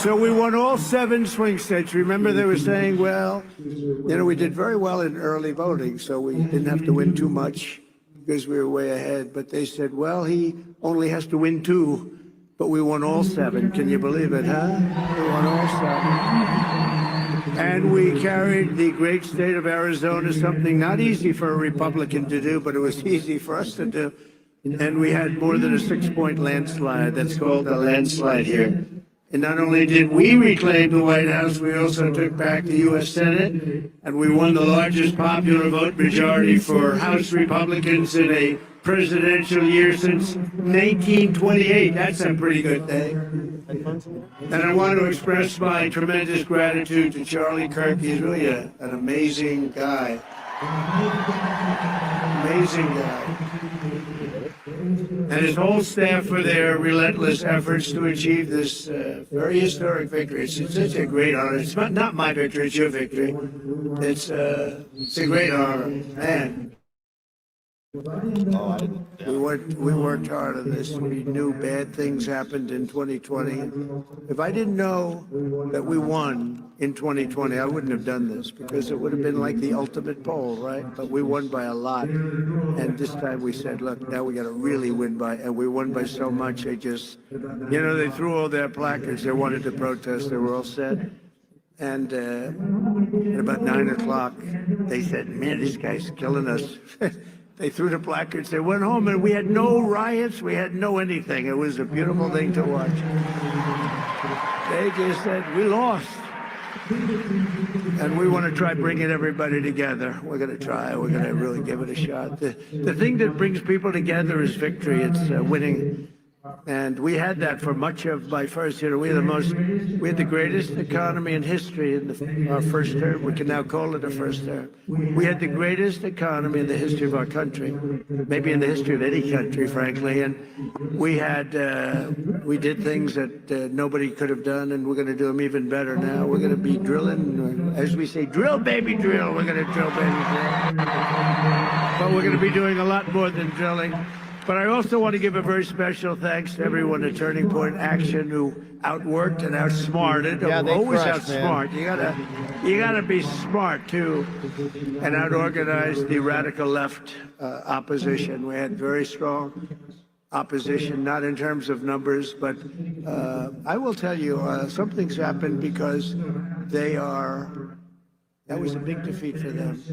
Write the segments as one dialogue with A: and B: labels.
A: So we won all 7 swing states. Remember they were saying, well, we did very well in early voting, so we didn't have to win too much because we were way ahead. But they said, well, he only has to win 2, but we won all 7. Can you believe it, huh? We won all 7. And we carried the great state of Arizona, something not easy for a Republican to do, but it was easy for us to do. And we had more than a 6-point landslide. That's called a landslide here. And not only did we reclaim the White House, we also took back the U.S. Senate, and we won the largest popular vote majority for House Republicans in a presidential year since 1928. That's a pretty good thing. And I want to express my tremendous gratitude to Charlie Kirk. He's really an amazing guy. Amazing guy. And his whole staff for their relentless efforts to achieve this very historic victory. It's such a great honor. It's not my victory, it's your victory. It's a great honor. Man. We worked hard on this. We knew bad things happened in 2020. If I didn't know that we won in 2020, I wouldn't have done this because it would have been like the ultimate poll, right? But we won by a lot. And this time we said, look, now we got to really win by, and we won by so much. They just, they threw all their placards. They wanted to protest. They were all set. And at about 9 o'clock, they said, man, this guy's killing us. They threw the placards, they went home, and we had no riots, we had no anything. It was a beautiful thing to watch. They just said, we lost. And we want to try bringing everybody together. We're going to try, we're going to really give it a shot. The thing that brings people together is victory, it's winning. And we had that for much of my first year. We had the greatest economy in history in our first term. We can now call it a first term. We had the greatest economy in the history of our country, maybe in the history of any country, frankly. And we did things that nobody could have done, and we're going to do them even better now. We're going to be drilling, as we say, drill, baby, drill. We're going to drill, baby, drill. But we're going to be doing a lot more than drilling. But I also want to give a very special thanks to everyone at Turning Point Action who outworked and outsmarted.
B: Yeah, they
A: always
B: crushed,
A: outsmart.
B: Man.
A: You gotta be smart too, and outorganize the radical left opposition. We had very strong opposition, not in terms of numbers, but I will tell you, something's happened because that was a big defeat for them.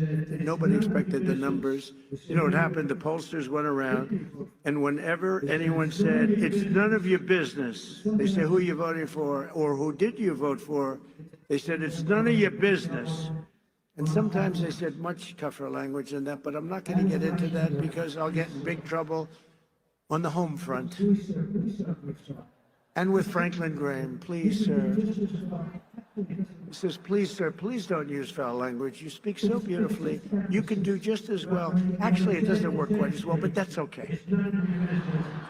A: Nobody expected the numbers. You know what happened? The pollsters went around, and whenever anyone said, it's none of your business, they say, who are you voting for? Or who did you vote for? They said, it's none of your business. And sometimes they said much tougher language than that, but I'm not going to get into that because I'll get in big trouble on the home front. And with Franklin Graham, please, sir. He says, please, sir, please don't use foul language. You speak so beautifully. You can do just as well. Actually, it doesn't work quite as well, but that's okay.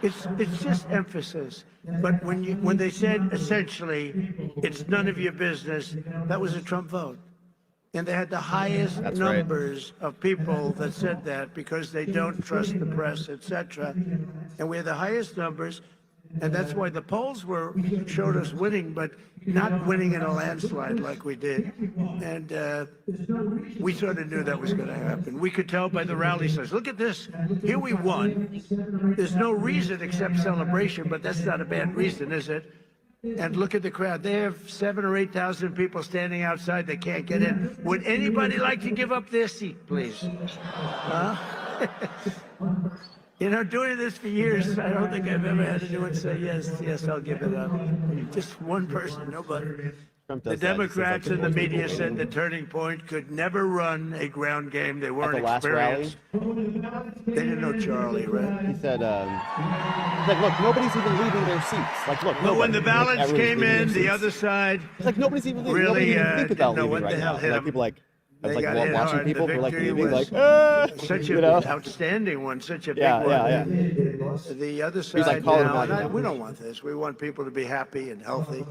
A: It's just emphasis. But when they said, essentially, it's none of your business, that was a Trump vote. And they had the highest numbers of people that said that because they don't trust the press, etc. And we had the highest numbers. And that's why the polls showed us winning, but not winning in a landslide like we did. And we sort of knew that was going to happen. We could tell by the rally size. Look at this. Here we won. There's no reason except celebration, but that's not a bad reason, is it? And look at the crowd. They have 7,000 or 8,000 people standing outside. They can't get in. Would anybody like to give up their seat, please? Huh? Doing this for years, I don't think I've ever had anyone say, yes, I'll give it up. Just one person, nobody. The Democrats and the media said the Turning Point could never run a ground game. They weren't experienced. They didn't know Charlie, right?
B: He said, look, nobody's even leaving their seats. Like, look,
A: but when the ballots came in, the other side
B: nobody's even leaving.
A: Really
B: even think about
A: didn't know what
B: right
A: the hell
B: now.
A: hit them.
B: People I was
A: like
B: watching people who were leaving,
A: such an outstanding one, such a big one.
B: Yeah.
A: The other side now, we don't want this. We want people to be happy and healthy.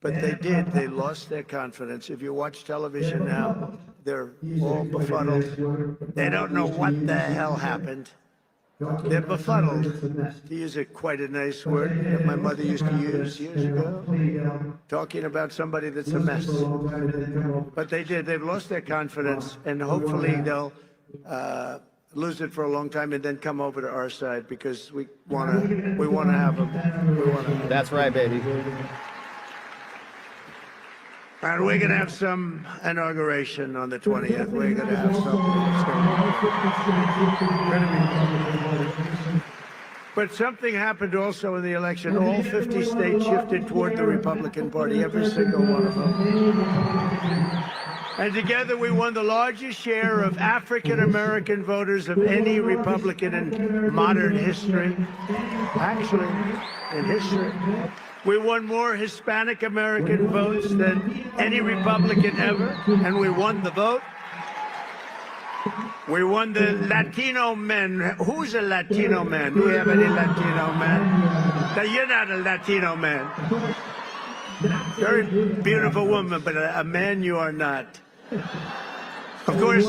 A: But they did. They lost their confidence. If you watch television now, they're all befuddled. They don't know what the hell happened. They're befuddled, to use quite a nice word that my mother used to use years ago, talking about somebody that's a mess. But they did. They've lost their confidence, and hopefully they'll lose it for a long time and then come over to our side because we want to have them. We want to.
B: That's right, baby.
A: And we're going to have some inauguration on the 20th. We're going to have something. But something happened also in the election. All 50 states shifted toward the Republican Party, every single one of them. And together we won the largest share of African-American voters of any Republican in modern history. Actually, in history. We won more Hispanic American votes than any Republican ever, and we won the vote. We won the Latino men. Who's a Latino man? Do we have any Latino men? Now, you're not a Latino man. Very beautiful woman, but a man you are not. Of course,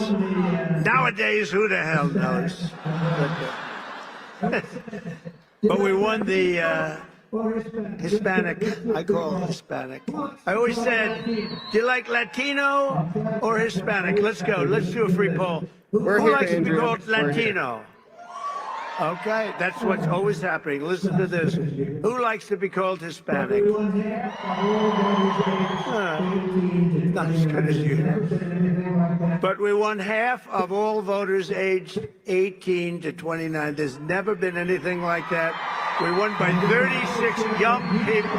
A: nowadays, who the hell knows? But we won the Hispanic, I call Hispanic. I always said, do you like Latino or Hispanic? Let's go. Let's do a free poll. Who likes to be called Latino? Okay, that's what's always happening. Listen to this. Who likes to be called Hispanic? Not as good as you. But we won half of all voters aged 18 to 29. There's never been anything like that. We won by 36 young people.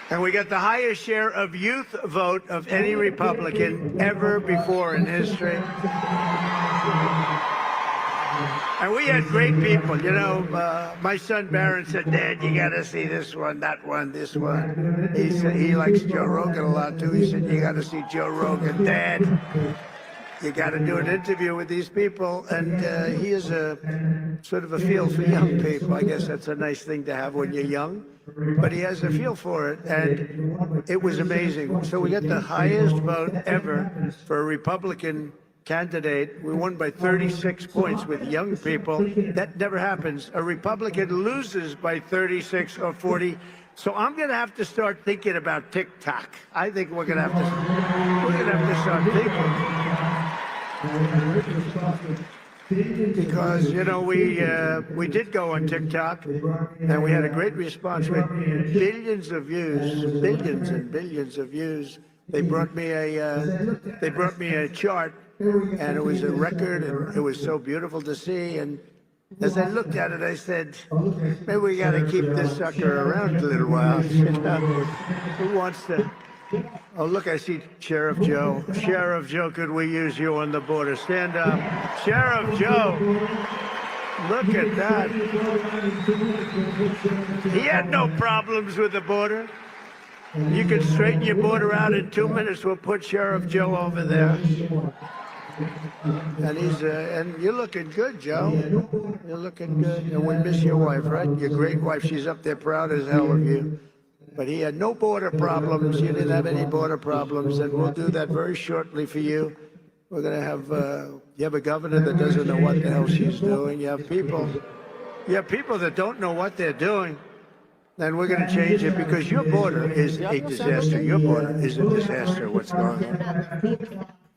A: And we got the highest share of youth vote of any Republican ever before in history. And we had great people. You know, my son Barron said, Dad, you got to see this one, that one, this one. He said he likes Joe Rogan a lot, too. He said, you got to see Joe Rogan. Dad, you got to do an interview with these people. And he is a sort of a feel for young people. I guess that's a nice thing to have when you're young. But he has a feel for it, and it was amazing. So we got the highest vote ever for a Republican candidate. We won by 36 points with young people. That never happens. A Republican loses by 36 or 40. So I'm going to have to start thinking about TikTok. I think we're going to have to start thinking. Because, you know, we did go on TikTok, and we had a great response with billions of views, billions and billions of views. They brought me a chart, and it was a record, and it was so beautiful to see. And as I looked at it, I said, maybe we got to keep this sucker around a little while. You know? Who wants to? Oh, look, I see Sheriff Joe. Sheriff Joe, could we use you on the border? Stand up. Sheriff Joe. Look at that. He had no problems with the border. You can straighten your border out in 2 minutes. We'll put Sheriff Joe over there. And and you're looking good, Joe. You're looking good. And we miss your wife, right? Your great wife. She's up there proud as hell of you. But he had no border problems. You didn't have any border problems, and we'll do that very shortly for you. We're going to have, you have a governor that doesn't know what the hell she's doing. You have people that don't know what they're doing. And we're going to change it because your border is a disaster. Your border is a disaster, what's going on.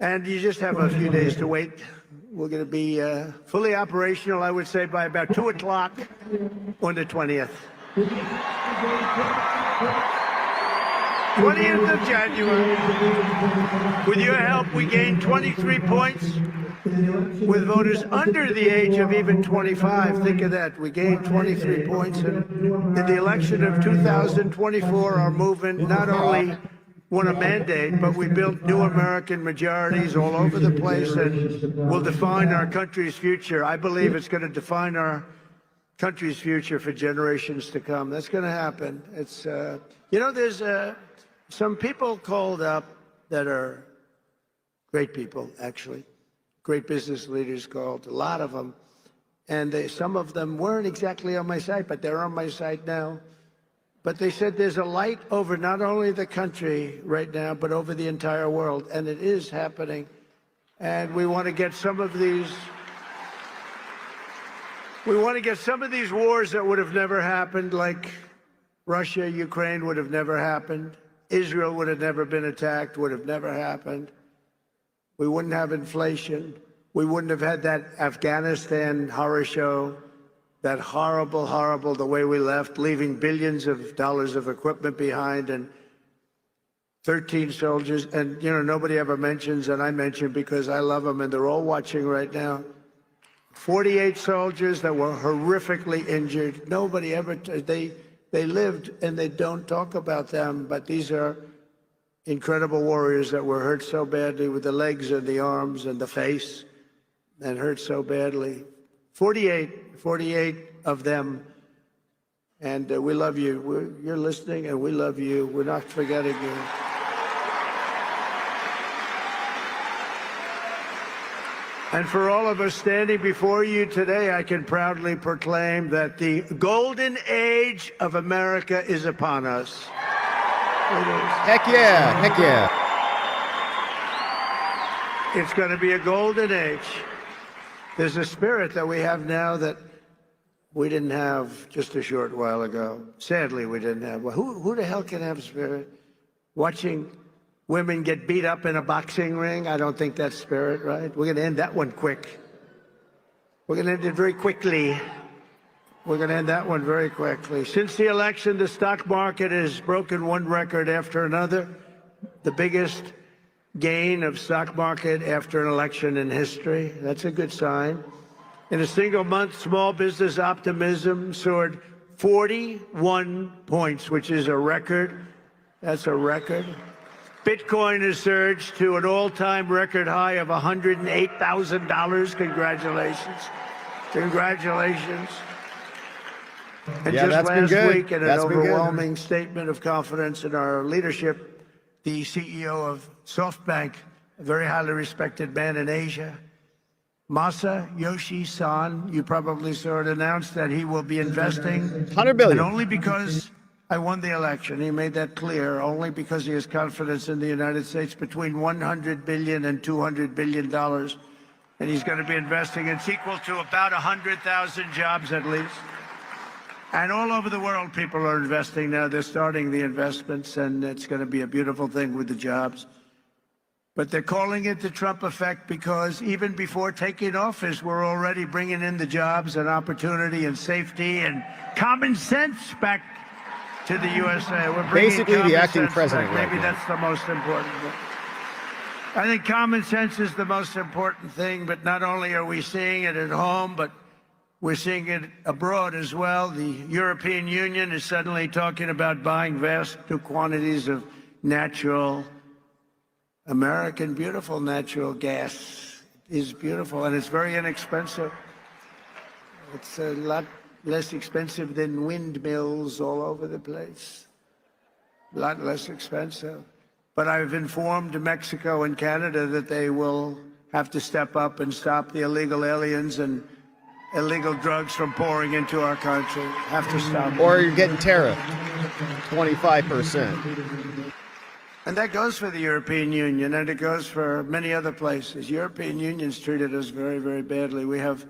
A: And you just have a few days to wait. We're going to be fully operational, I would say, by about 2 o'clock on the 20th. 20th of January. With your help, we gained 23 points with voters under the age of even 25. Think of that. We gained 23 points. And in the election of 2024, our movement not only won a mandate, but we built new American majorities all over the place and will define our country's future. I believe it's going to define our country's future for generations to come. That's going to happen. It's, you know, there's some people called up that are great people, actually. Great business leaders called, a lot of them. And some of them weren't exactly on my side, but they're on my side now. But they said there's a light over not only the country right now, but over the entire world. And it is happening. And we want to get some of these wars that would have never happened, like Russia, Ukraine would have never happened. Israel would have never been attacked, would have never happened. We wouldn't have inflation. We wouldn't have had that Afghanistan horror show, that horrible, horrible, the way we left, leaving billions of dollars of equipment behind and 13 soldiers. And, you know, nobody ever mentions, and I mention because I love them and they're all watching right now, 48 soldiers that were horrifically injured. Nobody ever, they lived and they don't talk about them, but these are incredible warriors that were hurt so badly with the legs and the arms and the face and hurt so badly. 48 of them. And we love you. You're listening and we love you. We're not forgetting you. And for all of us standing before you today, I can proudly proclaim that the golden age of America is upon us.
B: Heck yeah, heck yeah.
A: It's going to be a golden age. There's a spirit that we have now that we didn't have just a short while ago. Sadly, we didn't have. Well, who the hell can have spirit? Watching women get beat up in a boxing ring? I don't think that's spirit, right? We're going to end that one quick. We're going to end it very quickly. We're going to end that one very quickly. Since the election, the stock market has broken one record after another. The biggest gain of stock market after an election in history. That's a good sign. In a single month, small business optimism soared 41 points, which is a record. That's a record. Bitcoin has surged to an all-time record high of $108,000. Congratulations. Congratulations. And
B: Yeah,
A: just last week, in an
B: That's been good.
A: overwhelming statement of confidence in our leadership, the CEO of SoftBank, a very highly respected man in Asia, Masayoshi Son, you probably saw it announced that he will be investing
B: $100 billion.
A: and only because I won the election. He made that clear, only because he has confidence in the United States, between $100 billion and $200 billion. And he's going to be investing. It's equal to about 100,000 jobs at least. And all over the world, people are investing now. They're starting the investments, and it's going to be a beautiful thing with the jobs. But they're calling it the Trump effect because even before taking office, we're already bringing in the jobs and opportunity and safety and common sense back to the USA. We're bringing
B: Basically the acting
A: sense
B: president
A: back.
B: right
A: Maybe
B: now.
A: that's the most important thing. I think common sense is the most important thing, but not only are we seeing it at home, but we're seeing it abroad as well. The European Union is suddenly talking about buying vast new quantities of natural, American, beautiful natural gas. It is beautiful, and it's very inexpensive. It's a lot less expensive than windmills all over the place. A lot less expensive. But I've informed Mexico and Canada that they will have to step up and stop the illegal aliens and illegal drugs from pouring into our country. Have to stop.
B: Or you're getting tariffed 25%.
A: And that goes for the European Union, and it goes for many other places. European Union's treated us very, very badly. We have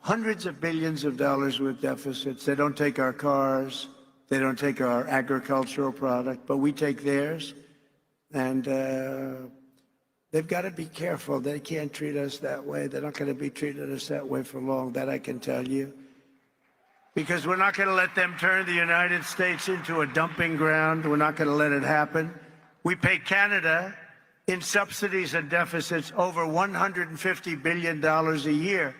A: hundreds of billions of dollars with deficits. They don't take our cars. They don't take our agricultural product, but we take theirs. And they've got to be careful. They can't treat us that way. They're not going to be treating us that way for long, that I can tell you. Because we're not going to let them turn the United States into a dumping ground. We're not going to let it happen. We pay Canada in subsidies and deficits over $150 billion a year.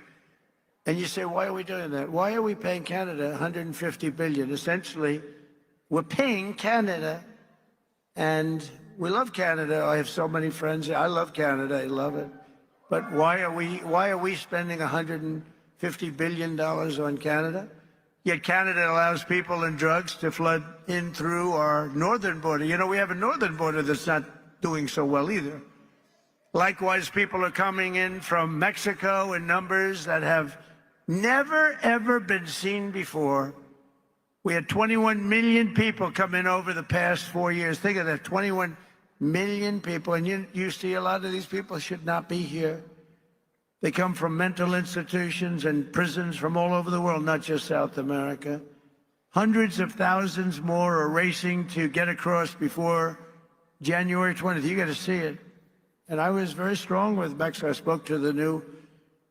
A: And you say, why are we doing that? Why are we paying Canada $150 billion? Essentially, we're paying Canada, and we love Canada. I have so many friends. I love Canada. I love it. But why are we spending $150 billion on Canada? Yet Canada allows people and drugs to flood in through our northern border. You know, we have a northern border that's not doing so well either. Likewise, people are coming in from Mexico in numbers that have never, ever been seen before. We had 21 million people come in over the past 4 years. Think of that, 21 million people, and you see a lot of these people should not be here. They come from mental institutions and prisons from all over the world, not just South America. Hundreds of thousands more are racing to get across before January 20th. You got to see it. And I was very strong with Mexico. I spoke to the new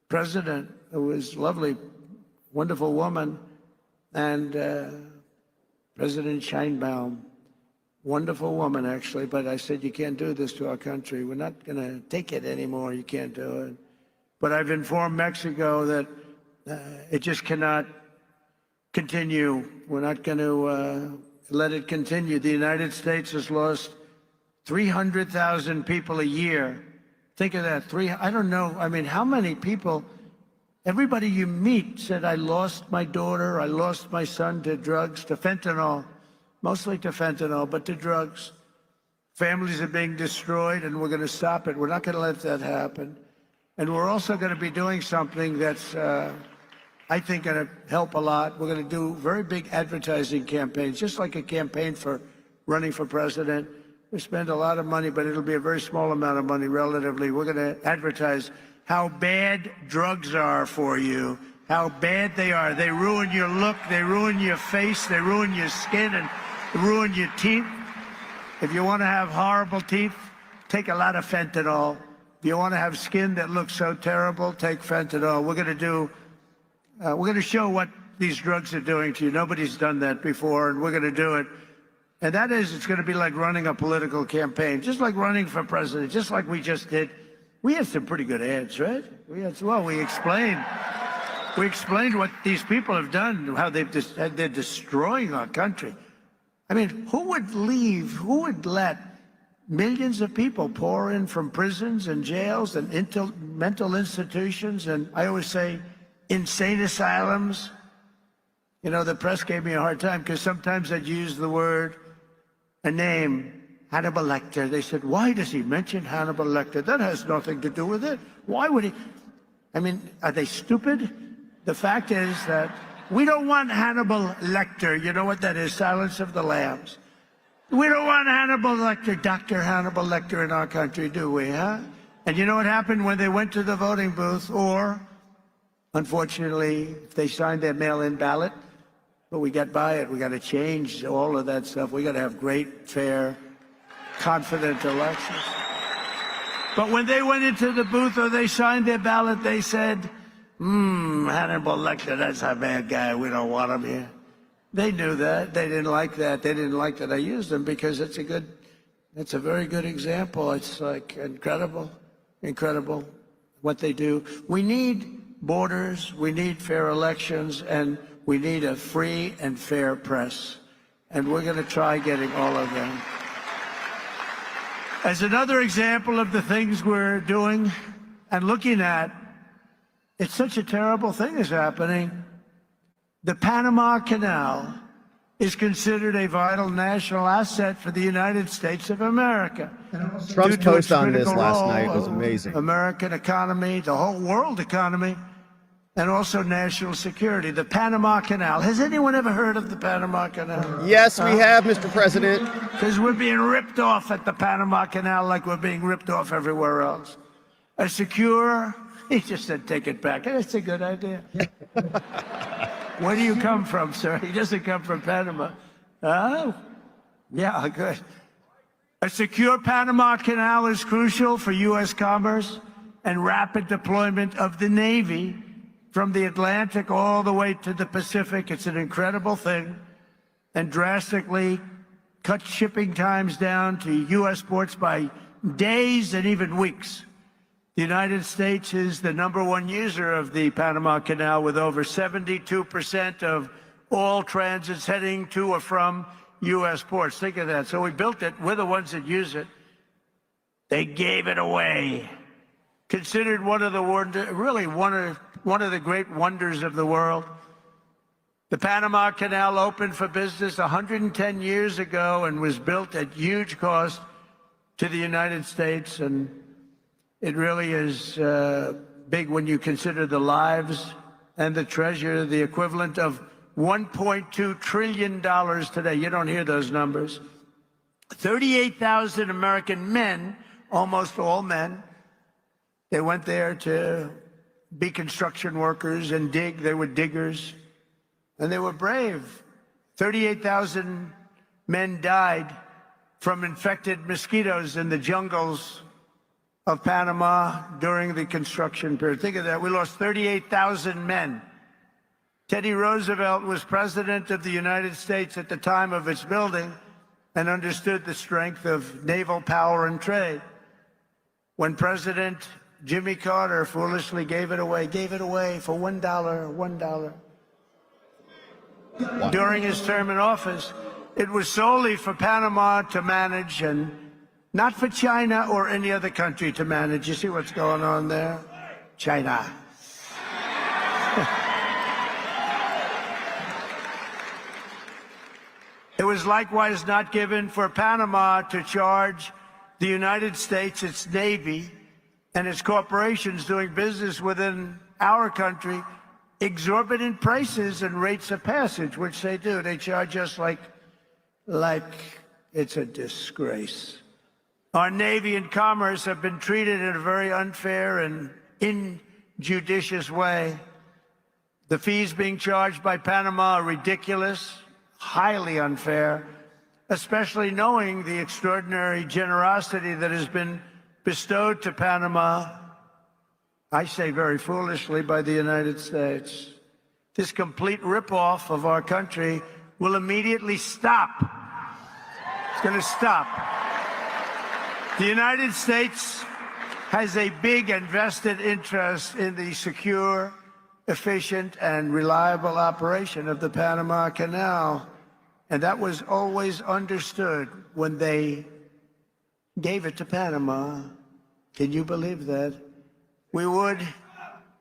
A: president, who was lovely, wonderful woman, and President Sheinbaum, wonderful woman, actually. But I said, you can't do this to our country. We're not going to take it anymore. You can't do it. But I've informed Mexico that it just cannot continue. We're not going to let it continue. The United States has lost 300,000 people a year. Think of that. I don't know. I mean, how many people, everybody you meet said, I lost my daughter, I lost my son to drugs, to fentanyl, mostly to fentanyl, but to drugs. Families are being destroyed, and we're going to stop it. We're not going to let that happen. And we're also going to be doing something that's, I think, going to help a lot. We're going to do very big advertising campaigns, just like a campaign for running for president. We spend a lot of money, but it'll be a very small amount of money relatively. We're going to advertise how bad drugs are for you, how bad they are. They ruin your look, they ruin your face, they ruin your skin, and ruin your teeth. If you want to have horrible teeth, take a lot of fentanyl. If you want to have skin that looks so terrible, take fentanyl. We're going to show what these drugs are doing to you. Nobody's done that before, and we're going to do it. And that is, it's going to be like running a political campaign, just like running for president, just like we just did. We had some pretty good ads, right? We explained what these people have done, how they're destroying our country. I mean, who would let millions of people pour in from prisons and jails and into mental institutions, and I always say insane asylums? You know, the press gave me a hard time because sometimes I'd use the word, a name, Hannibal Lecter. They said, why does he mention Hannibal Lecter? That has nothing to do with it. Why would he? I mean, are they stupid? The fact is that we don't want Hannibal Lecter. You know what that is? Silence of the Lambs. We don't want Hannibal Lecter, Dr. Hannibal Lecter in our country, do we, huh? And you know what happened when they went to the voting booth? Or, unfortunately, if they signed their mail-in ballot, but we got by it. We got to change all of that stuff. We got to have great, fair, confident elections. But when they went into the booth or they signed their ballot, they said, Hannibal Lecter, that's a bad guy. We don't want him here. They knew that. They didn't like that. They didn't like that I used them because it's a very good example. It's like incredible what they do. We need borders. We need fair elections, and we need a free and fair press. And we're going to try getting all of them. As another example of the things we're doing and looking at, it's such a terrible thing is happening. The Panama Canal is considered a vital national asset for the United States of America.
B: Trump's post on this last night was amazing.
A: American economy, the whole world economy, and also national security. The Panama Canal. Has anyone ever heard of the Panama Canal?
B: Yes, we have, Mr. President.
A: Because we're being ripped off at the Panama Canal like we're being ripped off everywhere else. A secure, he just said, take it back. That's a good idea. Where do you come from, sir? He doesn't come from Panama. Oh, yeah, good. A secure Panama Canal is crucial for U.S. commerce and rapid deployment of the Navy from the Atlantic all the way to the Pacific. It's an incredible thing, and drastically cut shipping times down to U.S. ports by days and even weeks. The United States is the #1 user of the Panama Canal, with over 72% of all transits heading to or from U.S. ports. Think of that. So we built it. We're the ones that use it. They gave it away. Considered one of the one of the great wonders of the world. The Panama Canal opened for business 110 years ago and was built at huge cost to the United States, and it really is big when you consider the lives and the treasure, the equivalent of $1.2 trillion today. You don't hear those numbers. 38,000 American men, almost all men. They went there to be construction workers and dig. They were diggers, and they were brave. 38,000 men died from infected mosquitoes in the jungles of Panama during the construction period. Think of that. We lost 38,000 men. Teddy Roosevelt was president of the United States at the time of its building and understood the strength of naval power and trade. When President Jimmy Carter foolishly gave it away for $1. During his term in office, it was solely for Panama to manage and not for China or any other country to manage. You see what's going on there? China. It was likewise not given for Panama to charge the United States, its Navy, and its corporations doing business within our country exorbitant prices and rates of passage, which they do. They charge us like it's a disgrace. Our Navy and Commerce have been treated in a very unfair and injudicious way. The fees being charged by Panama are ridiculous, highly unfair, especially knowing the extraordinary generosity that has been bestowed to Panama, I say very foolishly, by the United States. This complete ripoff of our country will immediately stop. It's going to stop. The United States has a big and vested interest in the secure, efficient, and reliable operation of the Panama Canal. And that was always understood when they gave it to Panama. Can you believe that? We would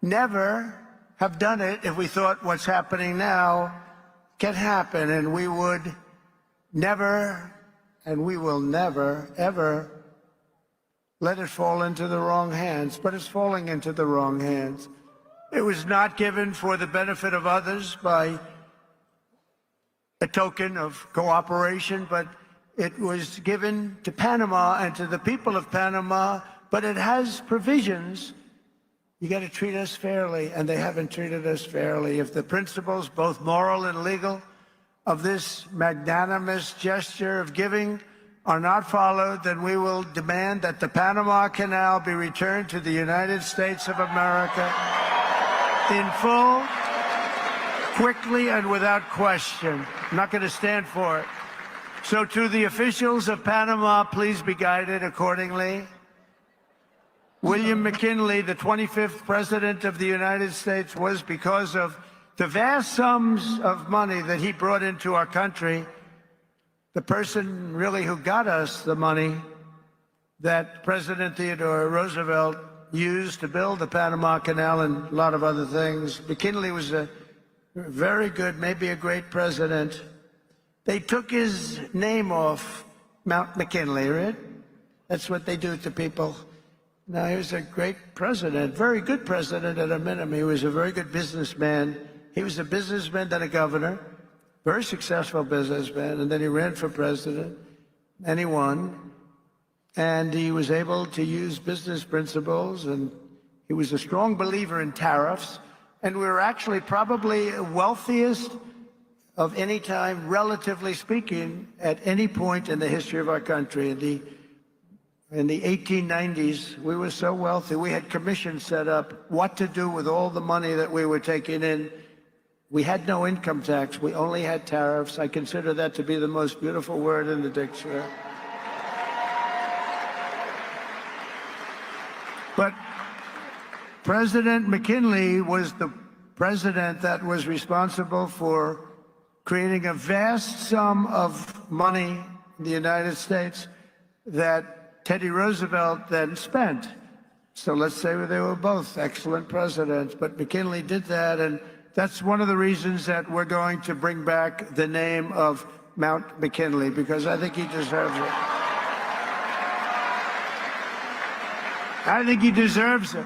A: never have done it if we thought what's happening now can happen, and we would never, and we will never, ever let it fall into the wrong hands. But it's falling into the wrong hands. It was not given for the benefit of others by a token of cooperation, but it was given to Panama and to the people of Panama, but it has provisions. You got to treat us fairly, and they haven't treated us fairly. If the principles, both moral and legal, of this magnanimous gesture of giving are not followed, then we will demand that the Panama Canal be returned to the United States of America in full, quickly, and without question. I'm not going to stand for it. So to the officials of Panama, please be guided accordingly. William McKinley, the 25th President of the United States, was, because of the vast sums of money that he brought into our country, the person really who got us the money that President Theodore Roosevelt used to build the Panama Canal and a lot of other things. McKinley was a very good, maybe a great president. They took his name off Mount McKinley, right? That's what they do to people. Now, he was a great president, very good president at a minimum. He was a very good businessman. He was a businessman, then a governor, very successful businessman, and then he ran for president, and he won. And he was able to use business principles, and he was a strong believer in tariffs. And we were actually probably wealthiest of any time, relatively speaking, at any point in the history of our country. In the 1890s, we were so wealthy, we had commissions set up what to do with all the money that we were taking in. We had no income tax. We only had tariffs. I consider that to be the most beautiful word in the dictionary. But President McKinley was the president that was responsible for creating a vast sum of money in the United States that Teddy Roosevelt then spent. So let's say they were both excellent presidents, but McKinley did that, and that's one of the reasons that we're going to bring back the name of Mount McKinley, because I think he deserves it. I think he deserves it.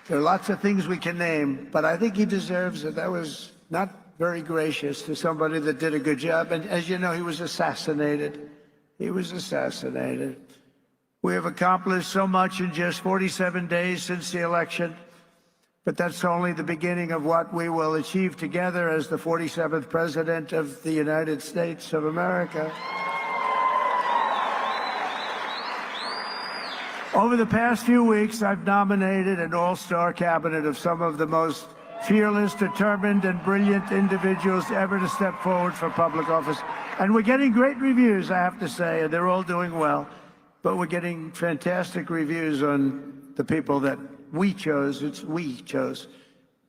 A: There are lots of things we can name, but I think he deserves it. That was not very gracious to somebody that did a good job. And as you know, he was assassinated. He was assassinated. We have accomplished so much in just 47 days since the election, but that's only the beginning of what we will achieve together as the 47th President of the United States of America. Over the past few weeks, I've nominated an all-star cabinet of some of the most fearless, determined, and brilliant individuals ever to step forward for public office. And we're getting great reviews, I have to say, and they're all doing well. But we're getting fantastic reviews on the people that we chose. It's we chose,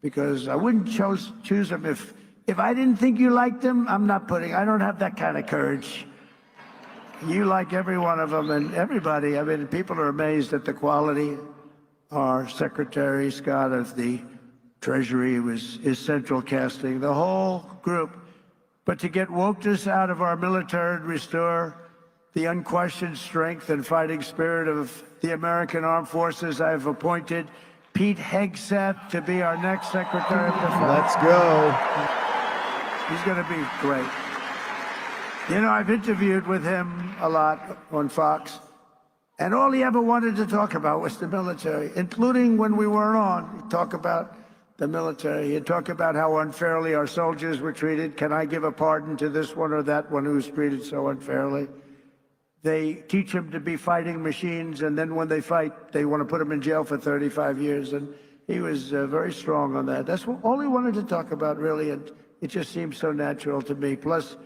A: because I wouldn't choose them if I didn't think you liked them. I don't have that kind of courage. You like every one of them, and everybody. I mean, people are amazed at the quality. Our Secretary Scott of the Treasury is central casting, the whole group. But to get wokeness out of our military and restore the unquestioned strength and fighting spirit of the American Armed Forces, I've appointed Pete Hegseth to be our next Secretary of Defense.
B: Let's go.
A: He's going to be great. You know, I've interviewed with him a lot on Fox, and all he ever wanted to talk about was the military, including when we weren't on. He'd talk about the military. He'd talk about how unfairly our soldiers were treated. Can I give a pardon to this one or that one who was treated so unfairly? They teach them to be fighting machines, and then when they fight, they want to put them in jail for 35 years. And he was very strong on that. That's all he wanted to talk about, really, and it just seems so natural to me. Plus,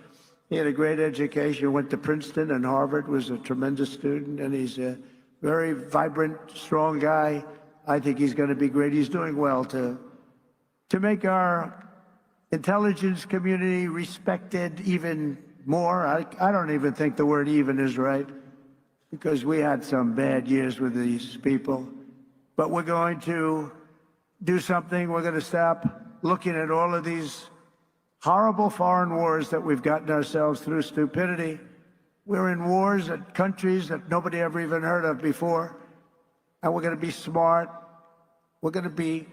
A: he had a great education, went to Princeton and Harvard, was a tremendous student, and he's a very vibrant, strong guy. I think he's going to be great. He's doing well to make our intelligence community respected even more. I don't even think the word even is right, because we had some bad years with these people. But we're going to do something. We're going to stop looking at all of these horrible foreign wars that we've gotten ourselves through stupidity. We're in wars at countries that nobody ever even heard of before. And we're going to be smart. We're going to be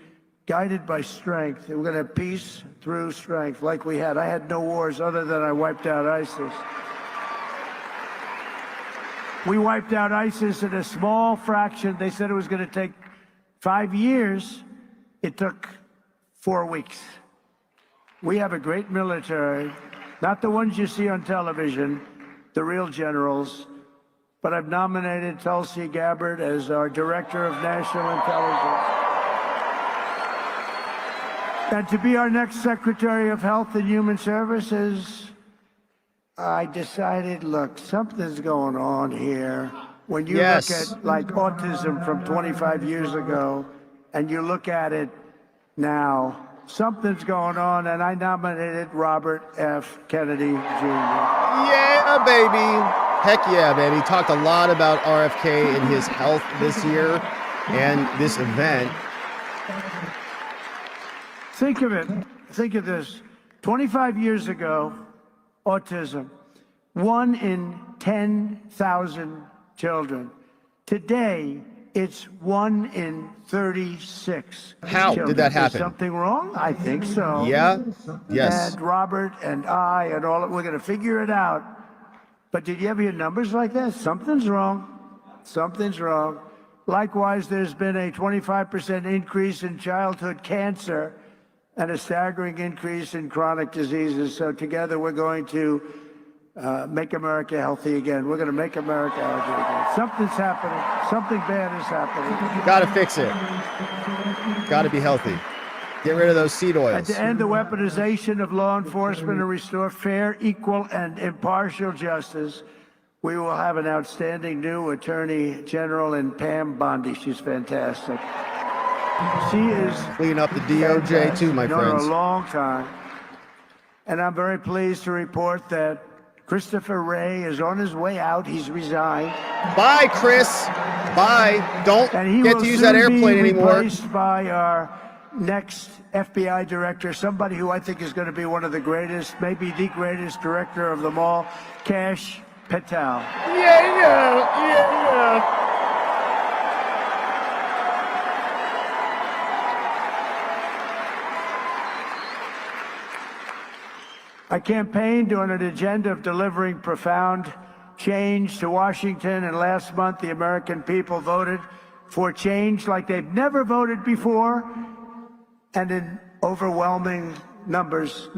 A: guided by strength. We're going to have peace through strength, like we had. I had no wars other than I wiped out ISIS. We wiped out ISIS in a small fraction. They said it was going to take 5 years. It took 4 weeks. We have a great military, not the ones you see on television, the real generals, but I've nominated Tulsi Gabbard as our Director of National Intelligence. And to be our next Secretary of Health and Human Services, I decided, look, something's going on here. When you look at, like, autism from 25 years ago, and you look at it now, something's going on, and I nominated Robert F. Kennedy Jr.
B: Yeah, baby. Heck yeah, baby. He talked a lot about RFK and his health this year and this event.
A: Think of it. Think of this. 25 years ago, autism, 1 in 10,000 children. Today, it's 1 in 36.
B: How did that happen?
A: Is something wrong? I think so.
B: Yeah. Yes.
A: And Robert and I and all, we're going to figure it out. But did you ever hear numbers like that? Something's wrong. Something's wrong. Likewise, there's been a 25% increase in childhood cancer and a staggering increase in chronic diseases. So together, we're going to make America healthy again. We're going to make America healthy again. Something's happening. Something bad is happening.
B: Got to fix it. Got to be healthy. Get rid of those seed oils.
A: And to end the weaponization of law enforcement and restore fair, equal, and impartial justice, we will have an outstanding new Attorney General in Pam Bondi. She's fantastic. She is
B: clean up the DOJ too, my friends.
A: For a long time. And I'm very pleased to report that Christopher Wray is on his way out. He's resigned.
B: Bye, Chris. Bye. Don't get to use that airplane anymore.
A: Replaced by our next FBI director, somebody who I think is going to be one of the greatest, maybe the greatest director of them all, Kash Patel.
B: Yeah.
A: I campaigned on an agenda of delivering profound change to Washington, and last month the American people voted for change like they've never voted before, and in overwhelming numbers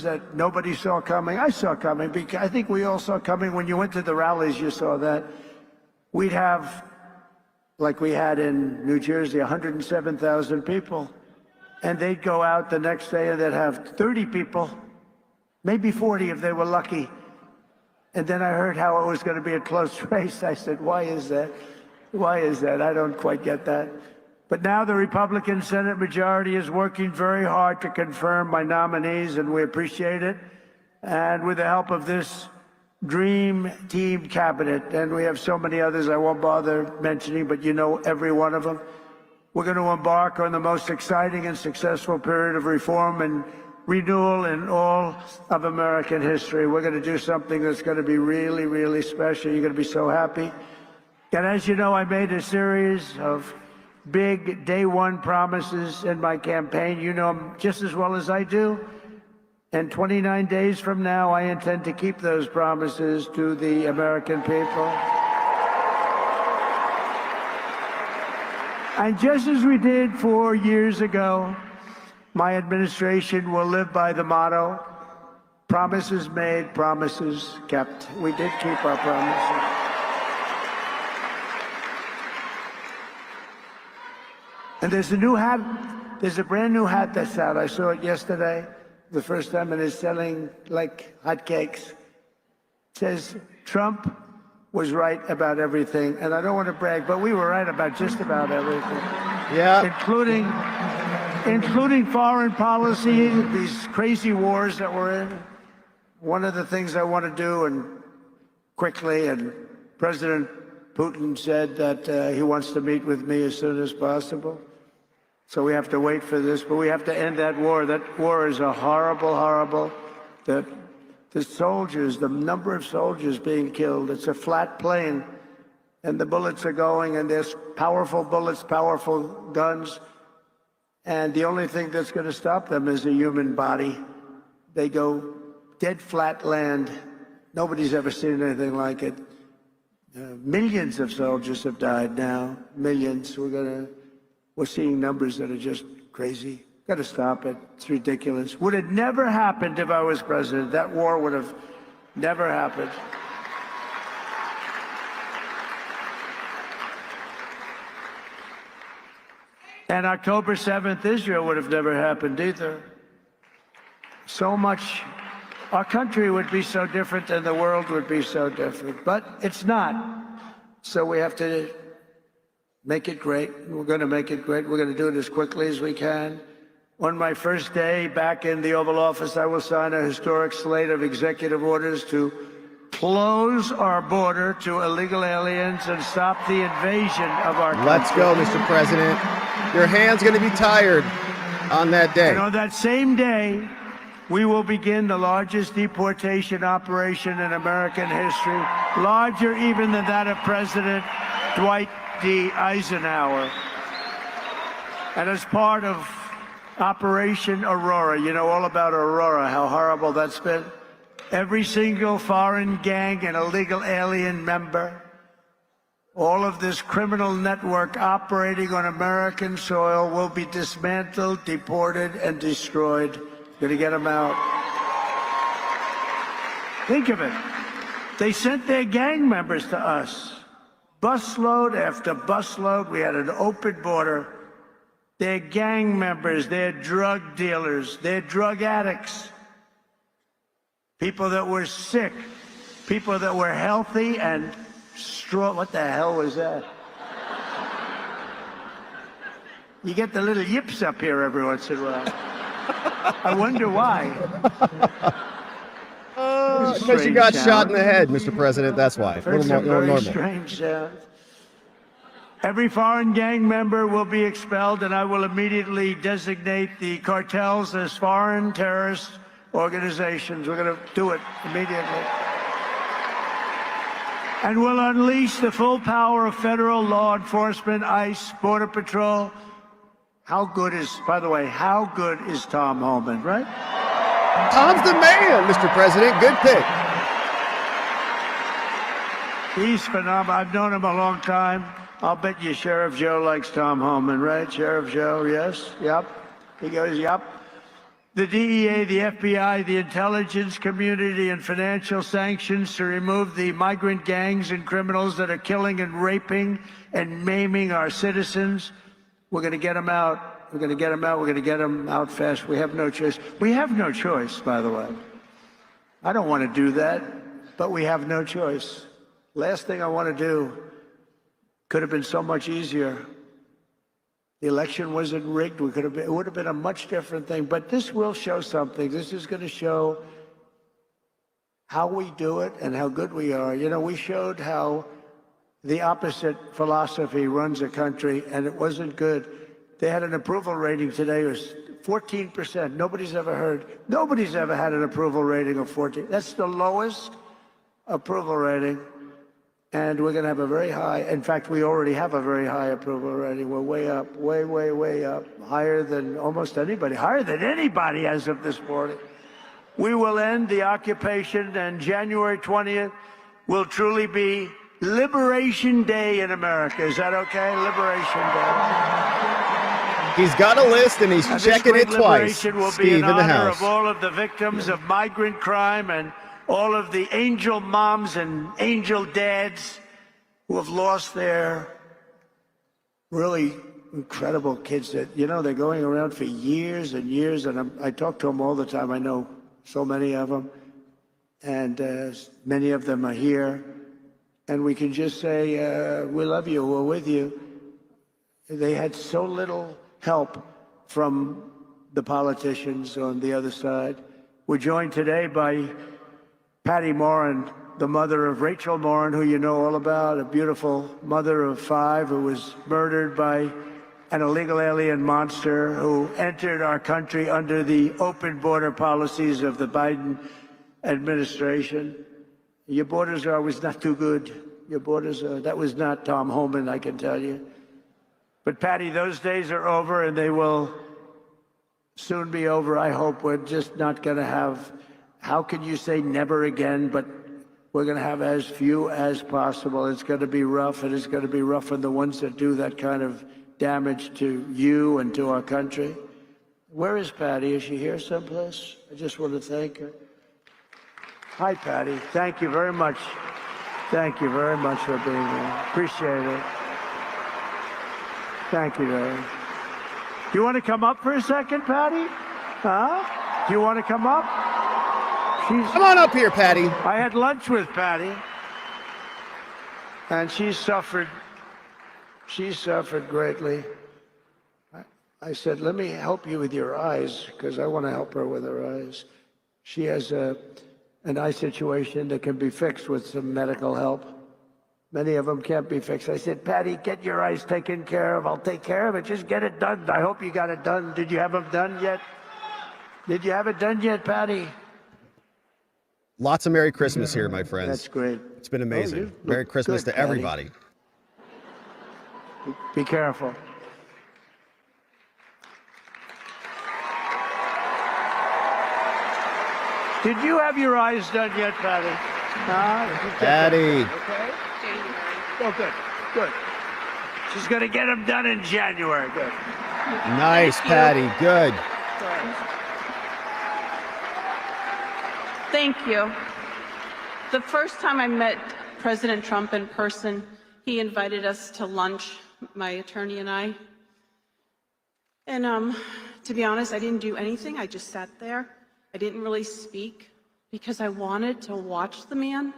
A: that nobody saw coming. I saw coming, because I think we all saw coming. When you went to the rallies, you saw that we'd have, like we had in New Jersey, 107,000 people, and they'd go out the next day and they'd have 30 people, maybe 40 if they were lucky. And then I heard how it was going to be a close race. I said, why is that? Why is that? I don't quite get that. But now the Republican Senate majority is working very hard to confirm my nominees, and we appreciate it. And with the help of this dream team cabinet, and we have so many others I won't bother mentioning, but you know every one of them, we're going to embark on the most exciting and successful period of reform and renewal in all of American history. We're going to do something that's going to be really, really special. You're going to be so happy. And as you know, I made a series of big day one promises in my campaign. You know them just as well as I do. And 29 days from now, I intend to keep those promises to the American people. And just as we did 4 years ago, my administration will live by the motto, promises made, promises kept. We did keep our promises. And there's a new hat, there's a brand new hat that's out. I saw it yesterday, the first time, and it's selling like hotcakes. It says, Trump was right about everything. And I don't want to brag, but we were right about just about everything.
B: Yeah.
A: Including foreign policy, these crazy wars that we're in. One of the things I want to do, and quickly, and President Putin said that he wants to meet with me as soon as possible. So we have to wait for this, but we have to end that war. That war is a horrible, horrible, the soldiers, the number of soldiers being killed, it's a flat plane, and the bullets are going, and there's powerful bullets, powerful guns, and the only thing that's going to stop them is a human body. They go dead flat land. Nobody's ever seen anything like it. Millions of soldiers have died now, millions. We're seeing numbers that are just crazy. Got to stop it. It's ridiculous. Would have never happened if I was president. That war would have never happened. And October 7th, Israel would have never happened either. So much, our country would be so different and the world would be so different, but it's not. So we have to make it great. We're going to make it great. We're going to do it as quickly as we can. On my first day back in the Oval Office, I will sign a historic slate of executive orders to close our border to illegal aliens and stop the invasion of our country.
B: Let's go, Mr. President. Your hand's going to be tired on that day.
A: And on that same day, we will begin the largest deportation operation in American history, larger even than that of President Dwight D. Eisenhower. And as part of Operation Aurora, you know all about Aurora, how horrible that's been. Every single foreign gang and illegal alien member, all of this criminal network operating on American soil will be dismantled, deported, and destroyed. Gonna get them out. Think of it. They sent their gang members to us. Busload after busload. We had an open border. They're gang members, they're drug dealers, they're drug addicts. People that were sick, people that were healthy and strong. What the hell was that? You get the little yips up here every once in a while. I wonder why.
B: Because you got shot in the head, Mr. President, that's why. A little more normal.
A: Strange sound. Every foreign gang member will be expelled, and I will immediately designate the cartels as foreign terrorist organizations. We're going to do it immediately. And we'll unleash the full power of federal law enforcement, ICE, Border Patrol. How good is, by the way, how good is Tom Homan, right?
B: Tom's the man, Mr. President. Good pick.
A: He's phenomenal. I've known him a long time. I'll bet you Sheriff Joe likes Tom Homan, right? Sheriff Joe, yes? Yep. He goes, yep. The DEA, the FBI, the intelligence community, and financial sanctions to remove the migrant gangs and criminals that are killing and raping and maiming our citizens. We're going to get them out. We're going to get them out. We're going to get them out fast. We have no choice. We have no choice, by the way. I don't want to do that, but we have no choice. Last thing I want to do could have been so much easier. The election wasn't rigged. It would have been a much different thing. But this will show something. This is going to show how we do it and how good we are. You know, we showed how the opposite philosophy runs a country, and it wasn't good. They had an approval rating today. It was 14%. Nobody's ever had an approval rating of 14. That's the lowest approval rating. And we're going to have a very high, in fact, we already have a very high approval rating. We're way up, way up, higher than almost anybody, higher than anybody as of this morning. We will end the occupation, and January 20th will truly be Liberation Day in America. Is that okay? Liberation Day.
B: He's got a list, and he's checking it twice.
A: Liberation will
B: Steve
A: be in
B: in the
A: honor
B: house.
A: of all of the victims of migrant crime and all of the angel moms and angel dads who have lost their really incredible kids that, you know, they're going around for years and years. And I talk to them all the time. I know so many of them. And many of them are here. And we can just say, we love you, we're with you. They had so little help from the politicians on the other side. We're joined today by Patty Morin, the mother of Rachel Morin, who you know all about, a beautiful mother of 5 who was murdered by an illegal alien monster who entered our country under the open border policies of the Biden administration. Your borders are always not too good. Your borders are, that was not Tom Homan, I can tell you. But Patty, those days are over, and they will soon be over. I hope we're just not going to have, how can you say never again, but we're going to have as few as possible. It's going to be rough, and it's going to be rough on the ones that do that kind of damage to you and to our country. Where is Patty? Is she here someplace? I just want to thank her. Hi, Patty. Thank you very much. Thank you very much for being here. Appreciate it. Thank you, Larry. Do you want to come up for a second, Patty? Huh? Do you want to come up?
B: Come on up here, Patty.
A: I had lunch with Patty, and she suffered greatly. I said, let me help you with your eyes, because I want to help her with her eyes. She has an eye situation that can be fixed with some medical help. Many of them can't be fixed. I said, Patty, get your eyes taken care of. I'll take care of it. Just get it done. I hope you got it done. Did you have them done yet? Did you have it done yet, Patty?
B: Lots of Merry Christmas here, my friends.
A: That's great.
B: It's been amazing. Merry Christmas
A: good,
B: to everybody.
A: Patty. Be careful. Did you have your eyes done yet, Patty?
B: Patty.
A: Okay. Oh, good. Good. She's going to get them done in January. Good.
B: Nice, Patty. Good.
C: Thank you. The first time I met President Trump in person, he invited us to lunch, my attorney and I. And to be honest, I didn't do anything. I just sat there. I didn't really speak because I wanted to watch the man